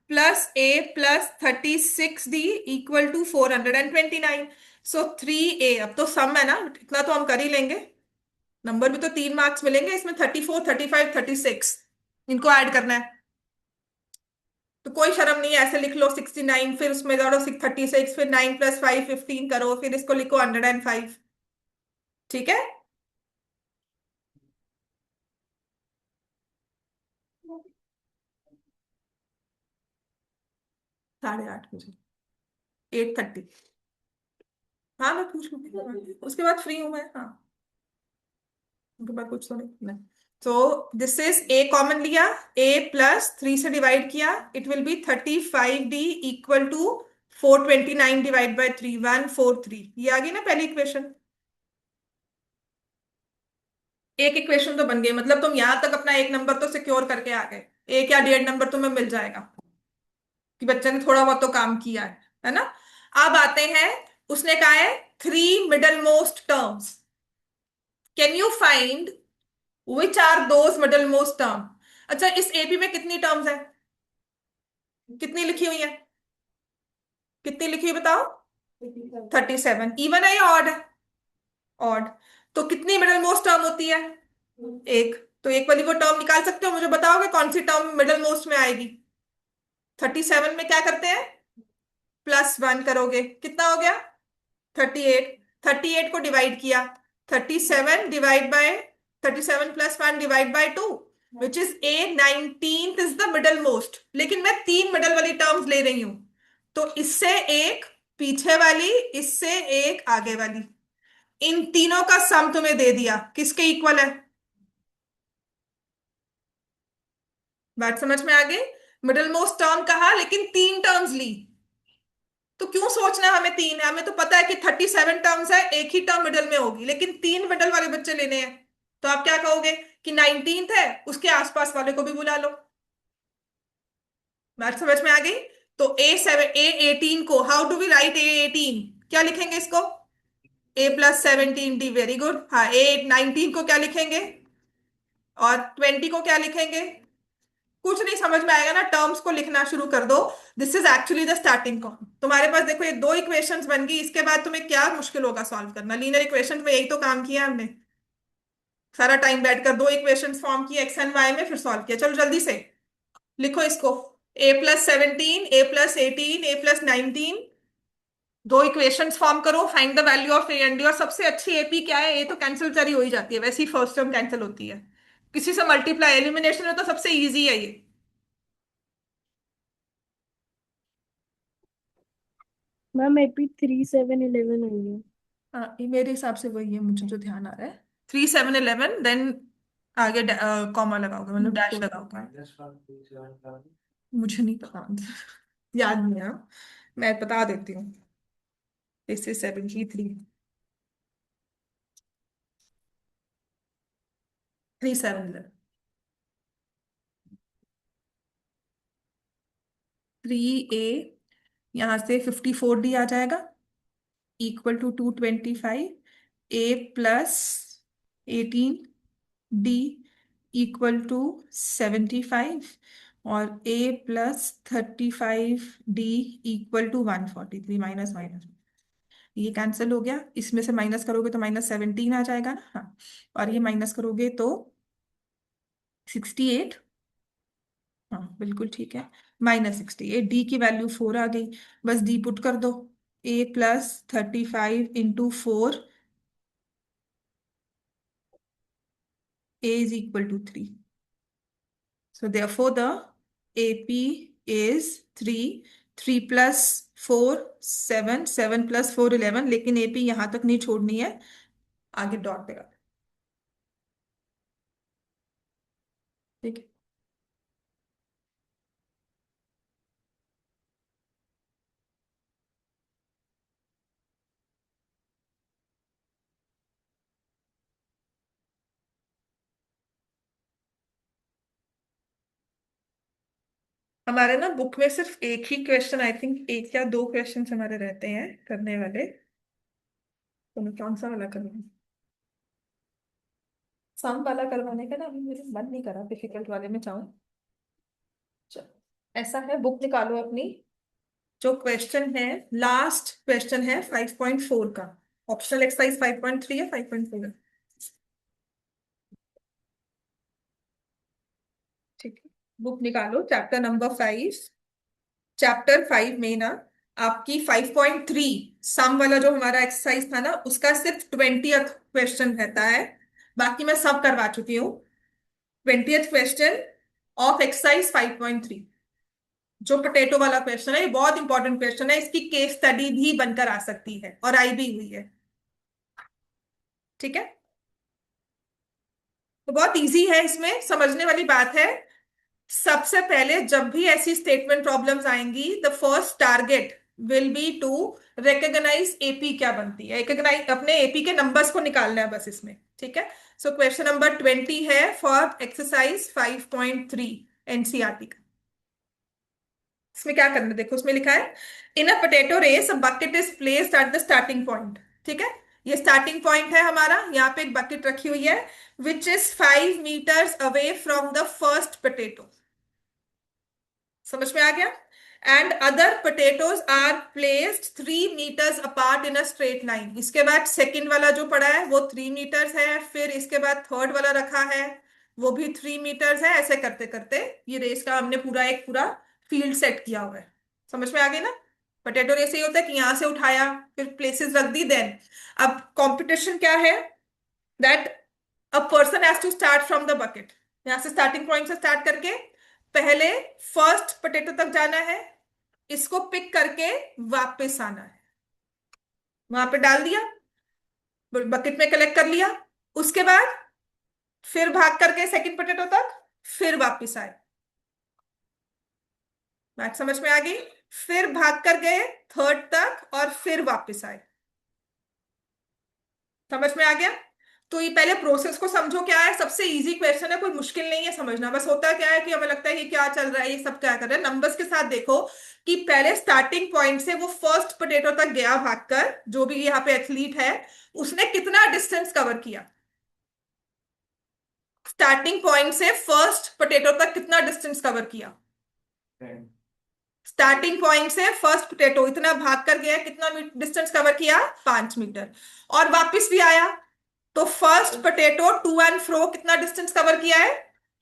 plus A+36D equal to 429। So 3A। अब तो सम है ना, इतना तो हम कर ही लेंगे। नंबर भी तो 3 मार्क्स मिलेंगे इसमें, 34, 35, 36। इनको ऐड करना है तो कोई शर्म नहीं है, ऐसे लिख लो 69, फिर उसमें जोड़ो 36, फिर 9 + 5 15 करो, फिर इसको लिखो 105। ठीक है। 8:30 बजे, 8:30। हाँ मैं पूछ लूंगी, उसके बाद फ्री हूँ मैं। हाँ, उनके बाद कुछ तो नहीं। तो दिस इज ए कॉमन लिया, A+3 से डिवाइड किया, it will be 35D equal to 429 divide by 3, 143। ये आ गई ना पहली इक्वेशन। एक इक्वेशन तो बन गई, मतलब तुम यहां तक अपना एक नंबर तो सिक्योर करके आ गए। एक या डेढ़ नंबर तुम्हें मिल जाएगा कि बच्चे ने थोड़ा बहुत तो काम किया है ना। अब आते हैं, उसने कहा है three middle most terms, can you find which are those middle most term? अच्छा, इस एपी में कितनी टर्म्स है? कितनी लिखी हुई है? कितनी लिखी हुई बताओ? 37। इवन है या ऑड है? ऑड। तो कितनी मिडल मोस्ट टर्म होती है? एक। तो एक वाली वो टर्म निकाल सकते हो? मुझे बताओगे कौन सी टर्म मिडल मोस्ट में आएगी? 37 में क्या करते हैं? +1 करोगे, कितना हो गया? 38। 38 को डिवाइड किया, 37 divide by 37 + 1 divide by 2, which is A19 is the middle most. लेकिन मैं तीन मिडल वाली टर्म्स ले रही हूं, तो इससे एक पीछे वाली, इससे एक आगे वाली, इन तीनों का सम तुम्हें दे दिया, किसके इक्वल है? बात समझ में आ गई? मिडल मोस्ट टर्म कहा लेकिन तीन टर्म्स ली। तो क्यों सोचना हमें तीन है? हमें तो पता है कि 37 टर्म्स है, एक ही टर्म मिडल में होगी, लेकिन तीन मिडल वाले बच्चे लेने हैं। तो आप क्या कहोगे कि 19th है, उसके आसपास वाले को भी बुला लो। बात समझ में आ गई? तो A18 को how do we write? A18 क्या लिखेंगे इसको? A+17D। Very good. हाँ, A19 को क्या लिखेंगे और 20 को क्या लिखेंगे? कुछ नहीं समझ में आएगा ना, टर्म्स को लिखना शुरू कर दो। This is actually the starting point. तुम्हारे पास देखो ये दो इक्वेशंस बन गई, इसके बाद तुम्हें क्या मुश्किल होगा सॉल्व करना? लीनियर इक्वेशन में यही तो काम किया हमने, सारा टाइम बैठकर दो इक्वेशंस फॉर्म की एक्स एंड वाई में, फिर सॉल्व किया। चलो जल्दी से लिखो इसको। A+17, A+18, A+19, दो इक्वेशंस फॉर्म करो, find the value of A and D. और सबसे अच्छी एपी क्या है? ए तो कैंसिल चरी हो ही जाती है, वैसे ही फर्स्ट टर्म कैंसिल होती है। किसी से मल्टीप्लाई, एलिमिनेशन है तो सबसे इजी है ये। मैम AP 3 7 11 हुई है। हाँ, ये मेरे हिसाब से वही है, मुझे जो ध्यान आ रहा है। 3 7 11, देन आगे कॉमा लगाओगे, मतलब डैश लगाओगे। -1 3 7 7। मुझे नहीं पता। याद नहीं है, हाँ? मैं बता देती हूँ। This is 73, 3711। 3a, यहाँ से 54d आ जाएगा, equal to 225, a plus 18d equal to 75, और a plus 35d equal to 143, minus minus ये कैंसिल हो गया, इसमें से माइनस करोगे तो -17 आ जाएगा ना, हाँ। और ये माइनस करोगे तो 68, हाँ बिल्कुल ठीक है, -68, डी की वैल्यू 4 आ गई। बस डी पुट कर दो, a plus 35 × 4, a is equal to 3। So therefore the AP is 3। 3 plus 4 7, 7 plus 4 11, लेकिन AP यहां तक नहीं छोड़नी है, आगे डॉट लगा, ठीक है। हमारे ना बुक में सिर्फ एक ही क्वेश्चन, आई थिंक एक या दो क्वेश्चन हमारे रहते हैं करने वाले, तो मैं कौन सा वाला करूँ? सम वाला करवाने का ना अभी मेरे मन नहीं करा, डिफिकल्ट वाले में चाहूँ। चलो, ऐसा है, बुक निकालो अपनी। जो क्वेश्चन है, लास्ट क्वेश्चन है 5.4 का, ऑप्शनल एक्सरसाइज 5.3 है, 5.4 है, ठीक है। बुक निकालो, चैप्टर नंबर 5। चैप्टर 5 में ना आपकी 5.3 सम वाला जो हमारा एक्सरसाइज था ना, उसका सिर्फ 20th क्वेश्चन रहता है, बाकी मैं सब करवा चुकी हूँ। 20th क्वेश्चन ऑफ एक्सरसाइज 5.3, जो पोटैटो वाला क्वेश्चन है, ये बहुत इंपॉर्टेंट क्वेश्चन है, इसकी केस स्टडी भी बनकर आ सकती है और आई भी हुई है, ठीक है। तो बहुत इजी है, इसमें समझने वाली बात है। सबसे पहले जब भी ऐसी स्टेटमेंट प्रॉब्लम्स आएंगी, the first target will be to recognise AP क्या बनती है, रिकॉग्नाइज अपने AP के नंबर्स को निकालना है बस इसमें, ठीक है। सो क्वेश्चन नंबर 20 है फॉर एक्सरसाइज 5.3 एनसीईआरटी का। इसमें क्या करना है, देखो उसमें लिखा है, in a potato race a bucket is placed at the starting point, ठीक है। ये स्टार्टिंग पॉइंट है हमारा, यहाँ पे एक बकेट रखी हुई है, which is 5 meters away from the first potato. समझ में आ गया? And other potatoes are placed 3 meters apart in a straight line. इसके बाद सेकंड वाला जो पड़ा है वो 3 meters है, फिर इसके बाद थर्ड वाला रखा है, वो भी 3 meters है। ऐसे करते करते ये रेस का हमने पूरा एक पूरा फील्ड सेट किया हुआ है। समझ में आ गई ना? पोटैटो रेस ये होता है कि यहां से उठाया, फिर प्लेसेस रख दी, देन अब कंपटीशन क्या है, that a person has to start from the bucket. यहां से स्टार्टिंग पॉइंट से स्टार्ट करके पहले फर्स्ट पोटैटो तक जाना है, इसको पिक करके वापस आना है, वहां पे डाल दिया, बकेट में कलेक्ट कर लिया, उसके बाद फिर भाग करके सेकंड पोटैटो तक, फिर वापस आए। बात समझ में आ गई? फिर भाग कर गए थर्ड तक और फिर वापस आए। समझ में आ गया? तो ये पहले प्रोसेस को समझो, क्या है, सबसे इजी क्वेश्चन है, कोई मुश्किल नहीं है समझना। बस होता क्या है कि हमें लगता है कि क्या चल रहा है, ये सब क्या कर रहे हैं, नंबर्स के साथ देखो कि पहले स्टार्टिंग पॉइंट से वो फर्स्ट पोटैटो तक गया भागकर, जो भी यहाँ पे एथलीट है, उसने कितना डिस्टेंस कवर किया, स्टार्टिंग पॉइंट से फर्स्ट पोटैटो तक कितना डिस्टेंस कवर किया। स्टार्टिंग पॉइंट से फर्स्ट पोटैटो इतना भाग कर गया, कितना डिस्टेंस कवर किया, 5 मीटर, और वापस भी आया, तो first potato to and fro कितना डिस्टेंस कवर किया है,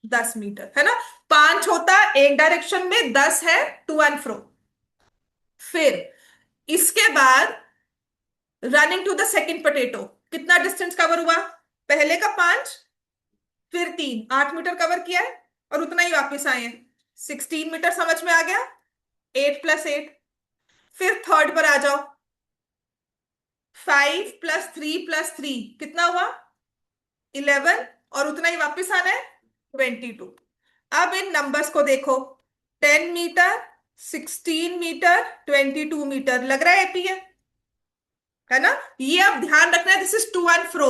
10 मीटर, है ना। 5 होता है एक डायरेक्शन में, 10 है टू एंड फ्रो। फिर इसके बाद running to the second potato, कितना डिस्टेंस कवर हुआ, पहले का 5, फिर 3, 8 मीटर कवर किया है, और उतना ही वापस आए हैं, 16 मीटर। समझ में आ गया? 8 + 8। फिर थर्ड पर आ जाओ, 5 + 3 + 3 कितना हुआ, 11, और उतना ही वापस आना है, 22। अब इन नंबर्स को देखो, 10 मीटर, 16 मीटर, 22 मीटर, लग रहा है एपी है ना? ये अब ध्यान रखना है, this is to and fro,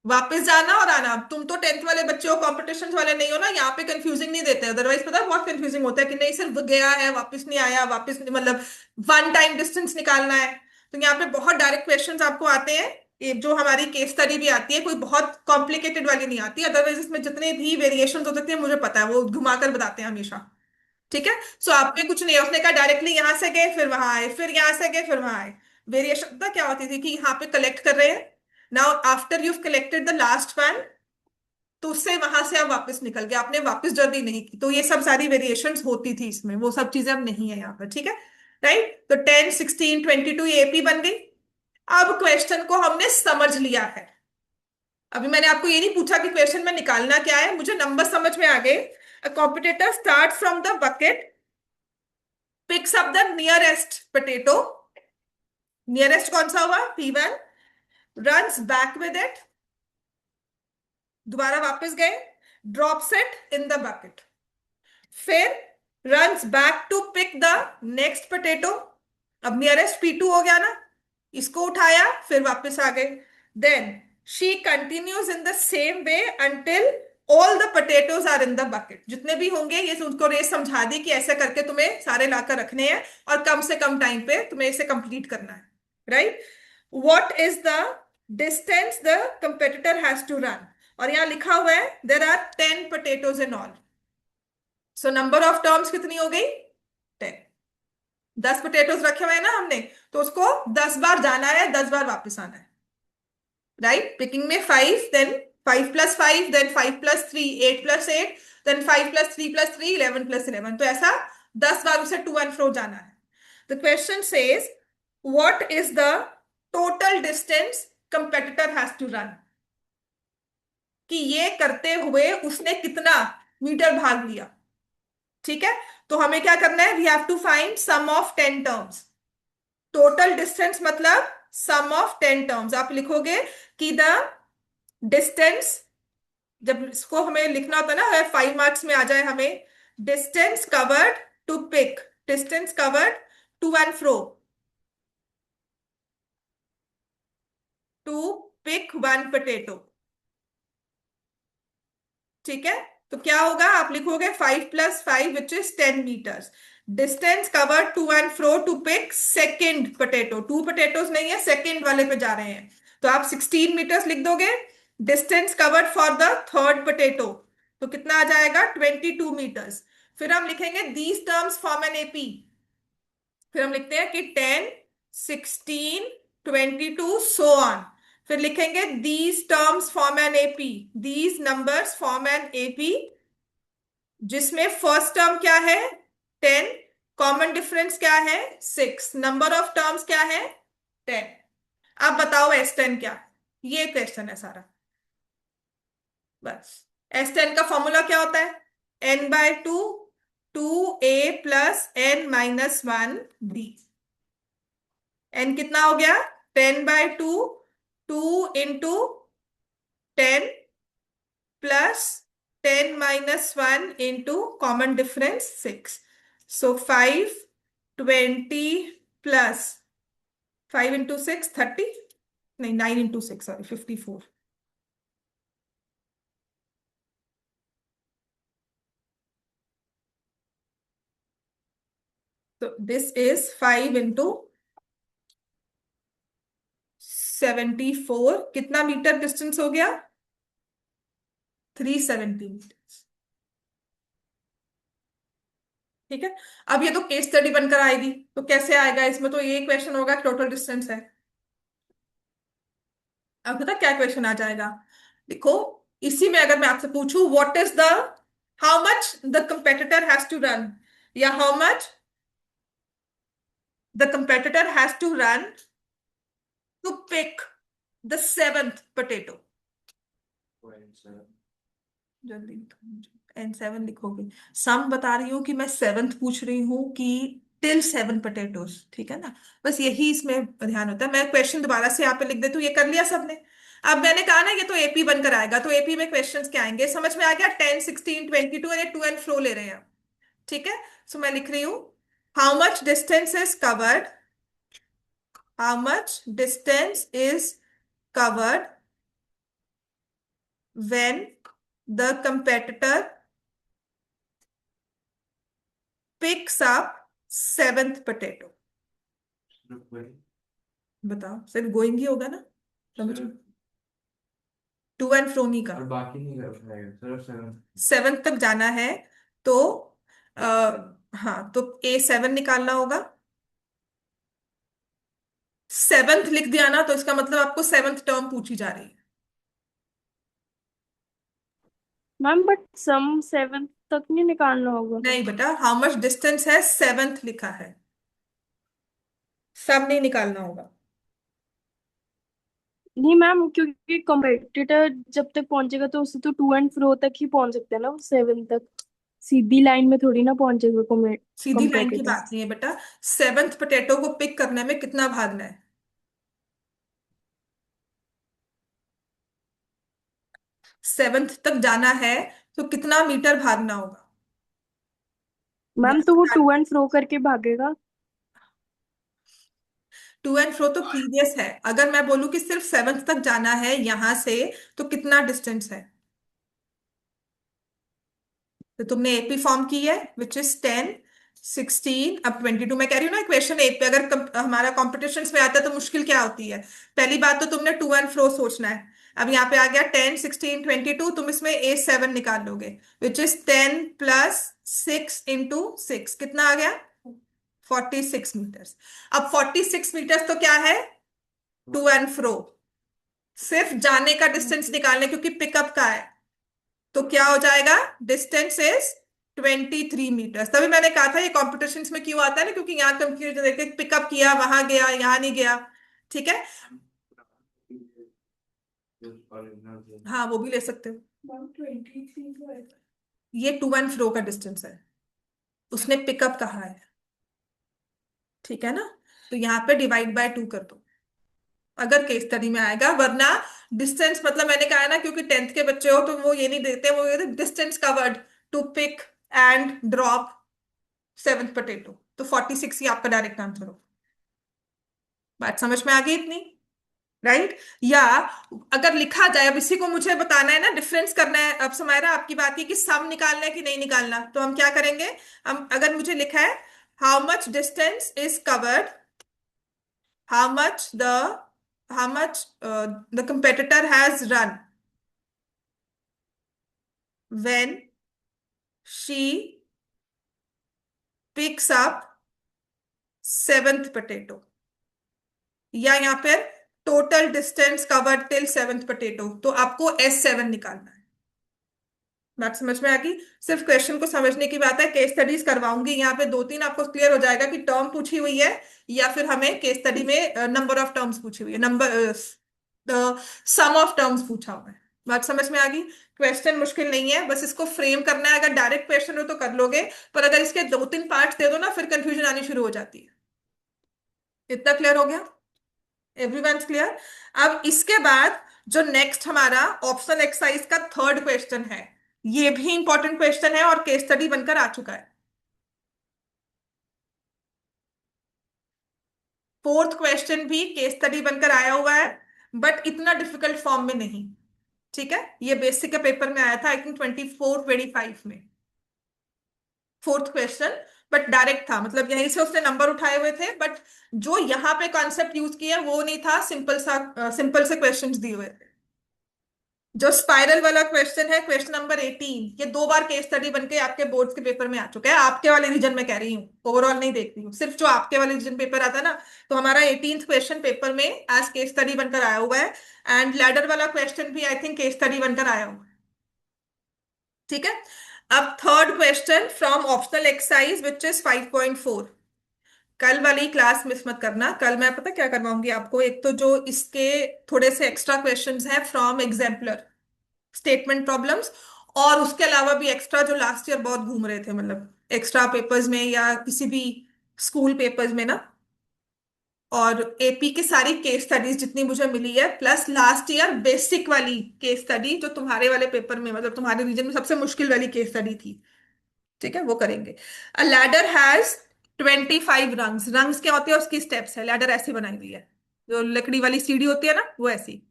वापस जाना और आना। तुम तो 10th वाले बच्चे हो, कॉम्पिटिशन वाले नहीं हो ना, यहाँ पे कंफ्यूजिंग नहीं देते, अदरवाइज पता है बहुत कंफ्यूजिंग होता है कि नहीं सिर्फ गया है वापस नहीं आया, वापस नहीं, मतलब वन टाइम डिस्टेंस निकालना है। तो यहाँ पे बहुत डायरेक्ट क्वेश्चंस आपको आते हैं। ये जो हमारी केस स्टडी भी आती है, कोई बहुत कॉम्प्लिकेटेड वाली नहीं आती, अदरवाइज इसमें जितने भी वेरिएशन हो सकते हैं मुझे पता है, वो घुमाकर बताते हैं हमेशा। ठीक है, सो आप पे कुछ नहीं है, उसने कहा डायरेक्टली यहां से गए फिर वहां आए, फिर यहां से गए फिर वहां आए। वेरिएशन पता क्या होती थी कि यहाँ पे कलेक्ट कर रहे हैं, now after you collected the last one, तो उससे वहां से आप वापस निकल गए, आपने वापस जर्नी नहीं की, तो ये सब सारी वेरिएशंस होती थी इसमें, वो सब चीजें अब नहीं है यहाँ पर। ठीक है, राइट, तो 10, 16, 22 ये एपी बन गई। अब क्वेश्चन को हमने समझ लिया है। अभी मैंने आपको ये नहीं पूछा कि क्वेश्चन में निकालना क्या है, मुझे नंबर समझ में आ गए। अ competitor start from the bucket, picks up the nearest potato, nearest कौन सा हुआ, P1, runs back with it, दोबारा वापस गए, drops it in the bucket, फिर runs back to pick the next potato, अब नियरेस्ट P2 हो गया ना, इसको उठाया फिर वापस आ गए। Then she continues in the same way until all the potatoes are in the bucket, जितने भी होंगे ये उनको रेस समझा दी कि ऐसे करके तुम्हें सारे लाकर रखने हैं और कम से कम टाइम पे तुम्हें इसे कंप्लीट करना है, right. What is the distance the competitor has to run, और यहां लिखा हुआ है there are 10 potatoes in all, so number of terms कितनी हो गई, 10। 10 पोटैटोज रखे हुए हैं ना हमने, तो उसको 10 बार जाना है, 10 बार वापस आना है, राइट। पिकिंग में 5, देन 5 + 5, देन 5 + 3, 8 + 8, देन 5 + 3 + 3, 11 + 11, तो ऐसा 10 बार उसे टू एंड फ्रो जाना है। The question says what is the total distance competitor has to run, कि ये करते हुए उसने कितना मीटर भाग लिया। ठीक है, तो हमें क्या करना है, we have to find sum of 10 terms. Total distance मतलब सम ऑफ 10 टर्म्स। आप लिखोगे कि द डिस्टेंस, जब इसको हमें लिखना होता है ना, 5 मार्क्स में आ जाए हमें, distance covered to pick, distance covered to and fro, to pick one potato. ठीक है, तो क्या होगा, आप लिखोगे 5 + 5 which is 10 metres, distance covered to and fro to pick second potato, 2 potatoes नहीं है, सेकेंड वाले पे जा रहे हैं, तो आप 16 मीटर्स लिख दोगे। Distance covered for the third potato, तो कितना आ जाएगा, 22 मीटर्स। फिर हम लिखेंगे these terms form an AP, फिर हम लिखते हैं कि 10, 16, 22 सो ऑन, फिर लिखेंगे these terms form an AP, these numbers form an AP, जिसमें फर्स्ट टर्म क्या है 10, कॉमन डिफरेंस क्या है 6, नंबर ऑफ टर्म्स क्या है 10। अब बताओ S10 क्या है, ये क्वेश्चन है सारा, बस। S10 का फॉर्मूला क्या होता है, n/2, 2a + n-1b। n कितना हो गया, 10/2, 2 × 10 plus 10 - 1 into common difference 6. So 5, 20 plus 5 × 6, 30. No, 9 × 6, sorry, 54. So this is 5 × 74. कितना मीटर डिस्टेंस हो गया, 370 मीटर। ठीक है, अब ये तो केस स्टडी बनकर आएगी, तो कैसे आएगा, इसमें तो ये क्वेश्चन होगा टोटल डिस्टेंस है। अब पता क्या क्वेश्चन आ जाएगा, देखो, इसी में अगर मैं आपसे पूछूं what is the, how much the competitor has to run, या how much the competitor has to run to pick the 7th potato, जल्दी N7 लिखोगे, सम बता रही हूँ कि मैं 7th पूछ रही हूँ कि टिल 7 पोटैटोज, ठीक है ना, बस यही इसमें ध्यान होता है। मैं क्वेश्चन दोबारा से यहाँ पे लिख देती हूँ, ये कर लिया सबने। अब मैंने कहा ना ये तो एपी बनकर आएगा, तो एपी में क्वेश्चंस क्या आएंगे, समझ में आ गया, 10, 16, 22, और ये टू एंड फ्रो ले रहे हैं। ठीक है, सो मैं लिख रही हूं, how much distance is covered, how much distance is covered when the competitor picks up seventh potato। बताओ, सिर्फ गोइंग ही होगा ना, समझो, टू एंड फ्रो नहीं का, और बाकी नहीं कर पाएगा, सिर्फ सेवन। सेवेंथ तक जाना है तो आ, हाँ, तो A7 निकालना होगा। सेवेंथ लिख दिया ना, तो इसका मतलब आपको सेवेंथ टर्म पूछी जा रही है। मैम बट सम 7 तक नहीं निकालना होगा। नहीं बेटा, हाउ मच डिस्टेंस है, सेवेंथ लिखा है, सब नहीं निकालना होगा। नहीं मैम, क्योंकि कॉम्पिटिटर जब तक पहुंचेगा तो उससे तो टू एंड फ्रो तक ही पहुंच सकते हैं ना, वो 7 तक सीधी लाइन में थोड़ी ना पहुंचेगा सीधी लाइन की कॉम्पिटिटर। बात नहीं है बेटा, सेवेंथ पोटैटो को पिक करने में कितना भागना है, सेवेंथ तक जाना है तो कितना मीटर भागना होगा। मैम तो वो टू एंड फ्रो करके भागेगा। टू एंड फ्रो तो प्रीवियस है, अगर मैं बोलूं कि सिर्फ सेवेंथ तक जाना है यहां से, तो कितना डिस्टेंस है। तो तुमने एपी फॉर्म की है, विच इज 10, 16 अब 22। मैं कह रही हूँ ना, इक्वेशन 8 पे अगर हमारा कॉम्पिटिशन में आता है तो मुश्किल क्या होती है। पहली बात तो तुमने टू एंड फ्रो सोचना है। अब यहाँ पे आ गया 10, 16, 22, तुम इसमें A7 निकाल लोगे, विच इज 10 + 6 × 6 कितना आ गया, 46 मीटर्स। अब 46 मीटर्स तो क्या है, टू एंड फ्रो, सिर्फ जाने का डिस्टेंस निकालने, क्योंकि पिकअप का है, तो क्या हो जाएगा, डिस्टेंस इज 23 मीटर्स। तभी मैंने कहा था ये कॉम्पिटिशन में क्यों आता है ना, क्योंकि यहाँ कंफ्यूजन देखते, पिकअप किया वहां गया यहाँ नहीं गया। ठीक है, हाँ वो भी ले सकते हो। ये टू एंड फ्रो का डिस्टेंस है, उसने पिकअप कहा है, ठीक है ना, तो यहाँ पे डिवाइड बाय 2 कर दो अगर केस स्टडी में आएगा, वरना डिस्टेंस मतलब मैंने कहा है ना, क्योंकि 10th के बच्चे हो तो वो ये नहीं देते, वो ये distance covered to pick and drop seventh potato, तो 46 ही आपका डायरेक्ट आंसर हो। बात समझ में आ गई इतनी, राइट। या अगर लिखा जाए, अब इसी को मुझे बताना है ना, डिफरेंस करना है। अब समायरा आपकी बात है कि सम निकालना है कि नहीं निकालना, तो हम क्या करेंगे, हम अगर मुझे लिखा है how much distance is covered, how much the how much the competitor has run when she picks up seventh potato, या यहाँ पर total distance covered till seventh potato, तो आपको S7 निकालना है। बात समझ में आ गई, सिर्फ क्वेश्चन को समझने की बात है। केस स्टडीज करवाऊंगी यहाँ पे, 2-3 आपको क्लियर हो जाएगा कि टर्म पूछी हुई है या फिर हमें केस स्टडी में नंबर ऑफ टर्म्स पूछी हुई है, नंबर सम ऑफ टर्म्स पूछा हुआ है। बात समझ में आ गई, क्वेश्चन मुश्किल नहीं है, बस इसको फ्रेम करना है। अगर डायरेक्ट क्वेश्चन हो तो कर लोगे, पर अगर इसके 2-3 पार्ट्स दे दो ना, फिर कंफ्यूजन आनी शुरू हो जाती है। इतना क्लियर हो गया, एवरीवन क्लियर। अब इसके बाद जो नेक्स्ट हमारा ऑप्शनल एक्सरसाइज का थर्ड क्वेश्चन है, ये भी इंपॉर्टेंट क्वेश्चन है और केस स्टडी बनकर आ चुका है। फोर्थ क्वेश्चन भी केस स्टडी बनकर आया हुआ है, बट इतना डिफिकल्ट फॉर्म में नहीं। ठीक है, ये बेसिक के पेपर में आया था, आई थिंक 24-25 में, फोर्थ क्वेश्चन, बट डायरेक्ट था, मतलब यहीं से उसने नंबर उठाए हुए थे, बट जो यहाँ पे कॉन्सेप्ट यूज किया वो नहीं था, सिंपल से क्वेश्चंस दिए हुए थे। जो स्पाइरल वाला क्वेश्चन है, क्वेश्चन नंबर 18, ये 2 बार केस स्टडी बनके आपके बोर्ड्स के पेपर में आ चुका है, आपके वाले रीजन में कह रही हूँ, ओवरऑल नहीं देख रही हूँ, सिर्फ जो आपके वाले रीजन पेपर आता है ना, तो हमारा 18th क्वेश्चन पेपर में एज केस स्टडी बनकर आया हुआ है। एंड लैडर वाला क्वेश्चन भी आई थिंक केस स्टडी बनकर आया हुआ है। ठीक है, अब third question from optional exercise which is 5.4। कल वाली क्लास मिस मत करना, कल मैं पता क्या करवाऊंगी आपको, एक तो जो इसके थोड़े से एक्स्ट्रा क्वेश्चंस हैं फ्रॉम एग्जाम्पलर स्टेटमेंट प्रॉब्लम्स, और उसके अलावा भी एक्स्ट्रा जो लास्ट ईयर बहुत घूम रहे थे, मतलब एक्स्ट्रा पेपर्स में या किसी भी स्कूल पेपर्स में ना, और एपी की सारी केस स्टडीज जितनी मुझे मिली है, प्लस लास्ट ईयर बेसिक वाली केस स्टडी जो तुम्हारे वाले पेपर में, मतलब तुम्हारे रीजन में सबसे मुश्किल वाली केस स्टडी थी, ठीक है, वो करेंगे। अ लैडर हैज 25 रंग्स। रंग्स क्या होती है? उसकी स्टेप्स है। लैडर ऐसी बनाई हुई है, जो लकड़ी वाली सीढ़ी होती है ना, वो ऐसी।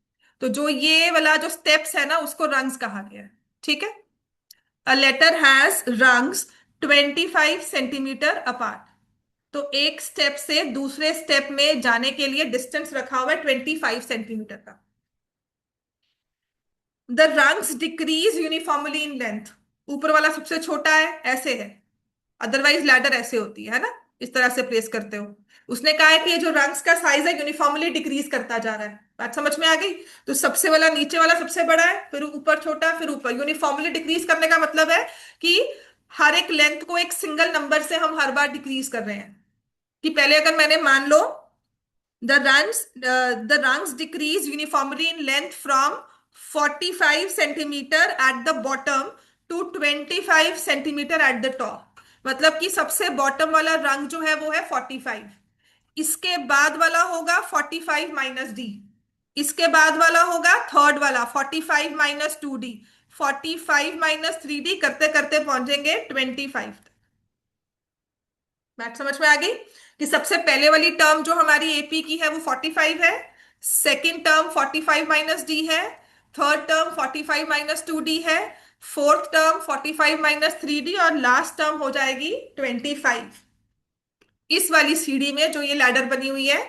तो जो ये वाला जो स्टेप्स है ना, उसको रंग्स कहा गया है। ठीक है। A ladder has rungs 25 centimetre apart. तो एक स्टेप से दूसरे स्टेप में जाने के लिए डिस्टेंस रखा हुआ है 25 सेंटीमीटर का। The rungs decrease uniformly in length. ऊपर वाला सबसे छोटा है, ऐसे है। अदरवाइज लैडर ऐसे होती है ना, इस तरह से प्लेस करते हो। उसने कहा है कि ये जो रंग्स का साइज है यूनिफॉर्मली डिक्रीज करता जा रहा है। बात समझ में आ गई? तो सबसे वाला, नीचे वाला सबसे बड़ा है, फिर ऊपर छोटा, फिर ऊपर। यूनिफॉर्मली डिक्रीज करने का मतलब है कि हर एक लेंथ को एक सिंगल नंबर से हम हर बार डिक्रीज कर रहे हैं। कि पहले अगर मैंने मान लो the rungs decrease uniformly in length from 45 centimeter at the bottom to 25 centimeter at the top। मतलब कि सबसे बॉटम वाला रंग जो है वो है 45। इसके बाद वाला होगा 45 माइनस डी। इसके बाद वाला होगा थर्ड वाला 45 माइनस 2D। 45 माइनस 3D करते करते पहुंचेंगे 25। बात समझ में आ गई? कि सबसे पहले वाली टर्म जो हमारी एपी की है वो 45 है। सेकंड टर्म 45 माइनस डी है। थर्ड टर्म 45 माइनस 2D है। फोर्थ टर्म 45 माइनस 3D, और लास्ट टर्म हो जाएगी 25। इस वाली सीढ़ी में जो ये लैडर बनी हुई है,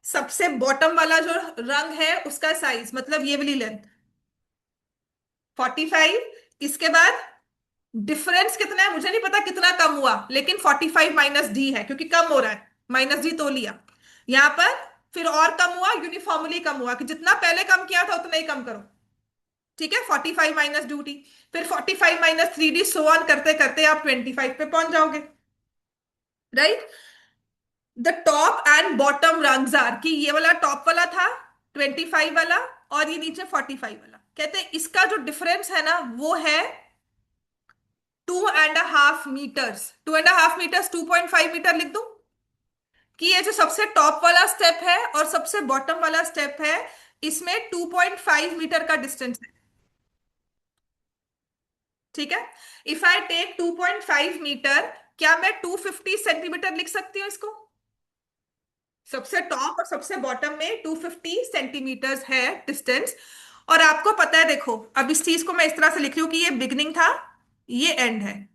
सबसे बॉटम वाला जो रंग है उसका साइज, मतलब ये वाली लेंथ 45। इसके बाद डिफरेंस कितना है मुझे नहीं पता, कितना कम हुआ, लेकिन 45 माइनस डी है क्योंकि कम हो रहा है। माइनस डी तो लिया यहां पर। फिर और कम हुआ, यूनिफॉर्मली कम हुआ, कि जितना पहले कम किया था उतना ही कम करो। ठीक है, 45 माइनस 2D, फिर 45 माइनस 3D, सो ऑन करते करते आप 25 पे पहुंच जाओगे। Right. The top and bottom rungs are, कि ये वाला टॉप वाला था 25 वाला, और ये नीचे 45 वाला। कहते हैं इसका जो डिफरेंस है ना वो है 2.5 मीटर्स। 2.5 मीटर्स 2.5 मीटर लिख दूं? कि ये जो सबसे टॉप वाला स्टेप है और सबसे बॉटम वाला स्टेप है, इसमें 2.5 मीटर का डिस्टेंस है। ठीक है। इफ आई टेक 2.5 मीटर, क्या मैं 250 सेंटीमीटर लिख सकती हूँ इसको? सबसे टॉप और सबसे बॉटम में 250 सेंटीमीटर्स है डिस्टेंस। और आपको पता है, देखो अब इस चीज को मैं इस तरह से लिख रही हूँ कि ये बिगनिंग था, ये एंड है।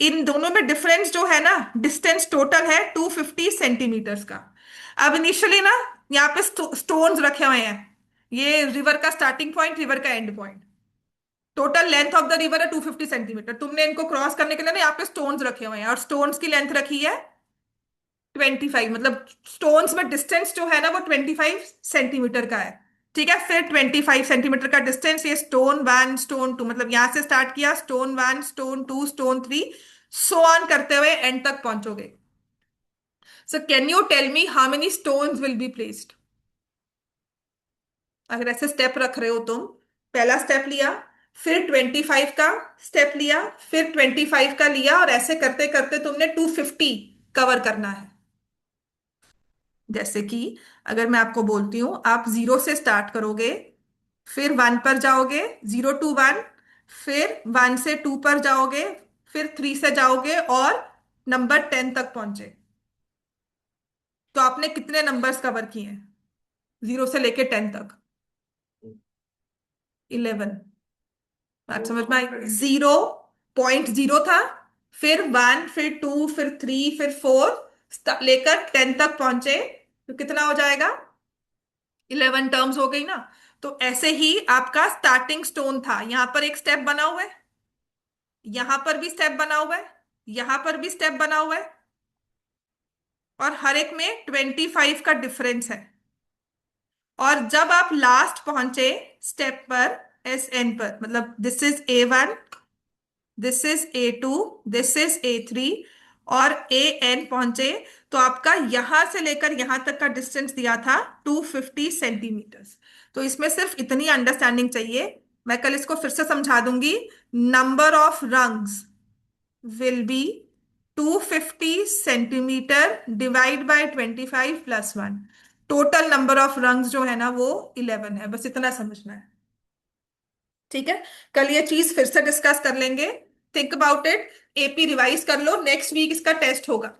इन दोनों में डिफरेंस जो है ना, डिस्टेंस टोटल है 250 सेंटीमीटर्स का। अब इनिशियली ना यहाँ पे स्टोन्स रखे हुए हैं। ये रिवर का स्टार्टिंग पॉइंट, रिवर का and point. Total length of the river है 250 सेंटीमीटर। तुमने इनको क्रॉस करने के लिए ना यहाँ पे स्टोन्स रखे हुए हैं, और स्टोन्स की लेंथ रखी है 25। मतलब स्टोन्स में डिस्टेंस जो है ना वो 25 सेंटीमीटर का है। ठीक है। फिर 25 सेंटीमीटर का डिस्टेंस, ये स्टोन 1 स्टोन 2, मतलब यहां से स्टार्ट किया, स्टोन 1 स्टोन 2 स्टोन 3, सो ऑन करते हुए एंड तक पहुंचोगे। So can you tell me how many stones will be placed? अगर ऐसे स्टेप रख रहे हो तुम, पहला स्टेप लिया, फिर 25 का स्टेप लिया, फिर 25 का लिया, और ऐसे करते करते तुमने 250 कवर करना है। जैसे कि अगर मैं आपको बोलती हूं, आप 0 से स्टार्ट करोगे, फिर 1 पर जाओगे, 0 to 1, फिर 1 से 2 पर जाओगे, फिर 3 से जाओगे, और नंबर 10 तक पहुंचे। तो आपने कितने नंबर्स कवर किए हैं 0 से लेके 10 तक? 11। बात समझ में आई? 0.0 था, फिर 1, फिर 2, फिर 3, फिर 4, लेकर 10 तक पहुंचे। तो कितना हो जाएगा? 11 टर्म्स हो गई ना। तो ऐसे ही आपका स्टार्टिंग स्टोन था, यहां पर एक स्टेप बना हुआ है, यहां पर भी स्टेप बना हुआ है, यहां पर भी स्टेप बना हुआ है, और हर एक में 25 का डिफरेंस है। और जब आप लास्ट पहुंचे स्टेप पर, SN पर, मतलब this is A1, this is A2, this is A3, और AN पहुंचे, तो आपका यहां से लेकर यहां तक का डिस्टेंस दिया था 250 सेंटीमीटर्स। तो इसमें सिर्फ इतनी अंडरस्टैंडिंग चाहिए। मैं कल इसको फिर से समझा दूंगी। Number of rungs will be 250 centimetre divide by 25 + 1। Total number of rungs जो है ना वो 11 है। बस इतना समझना है। ठीक है। कल ये चीज फिर से डिस्कस कर लेंगे। Think about it, AP revise कर लो, नेक्स्ट वीक इसका टेस्ट होगा।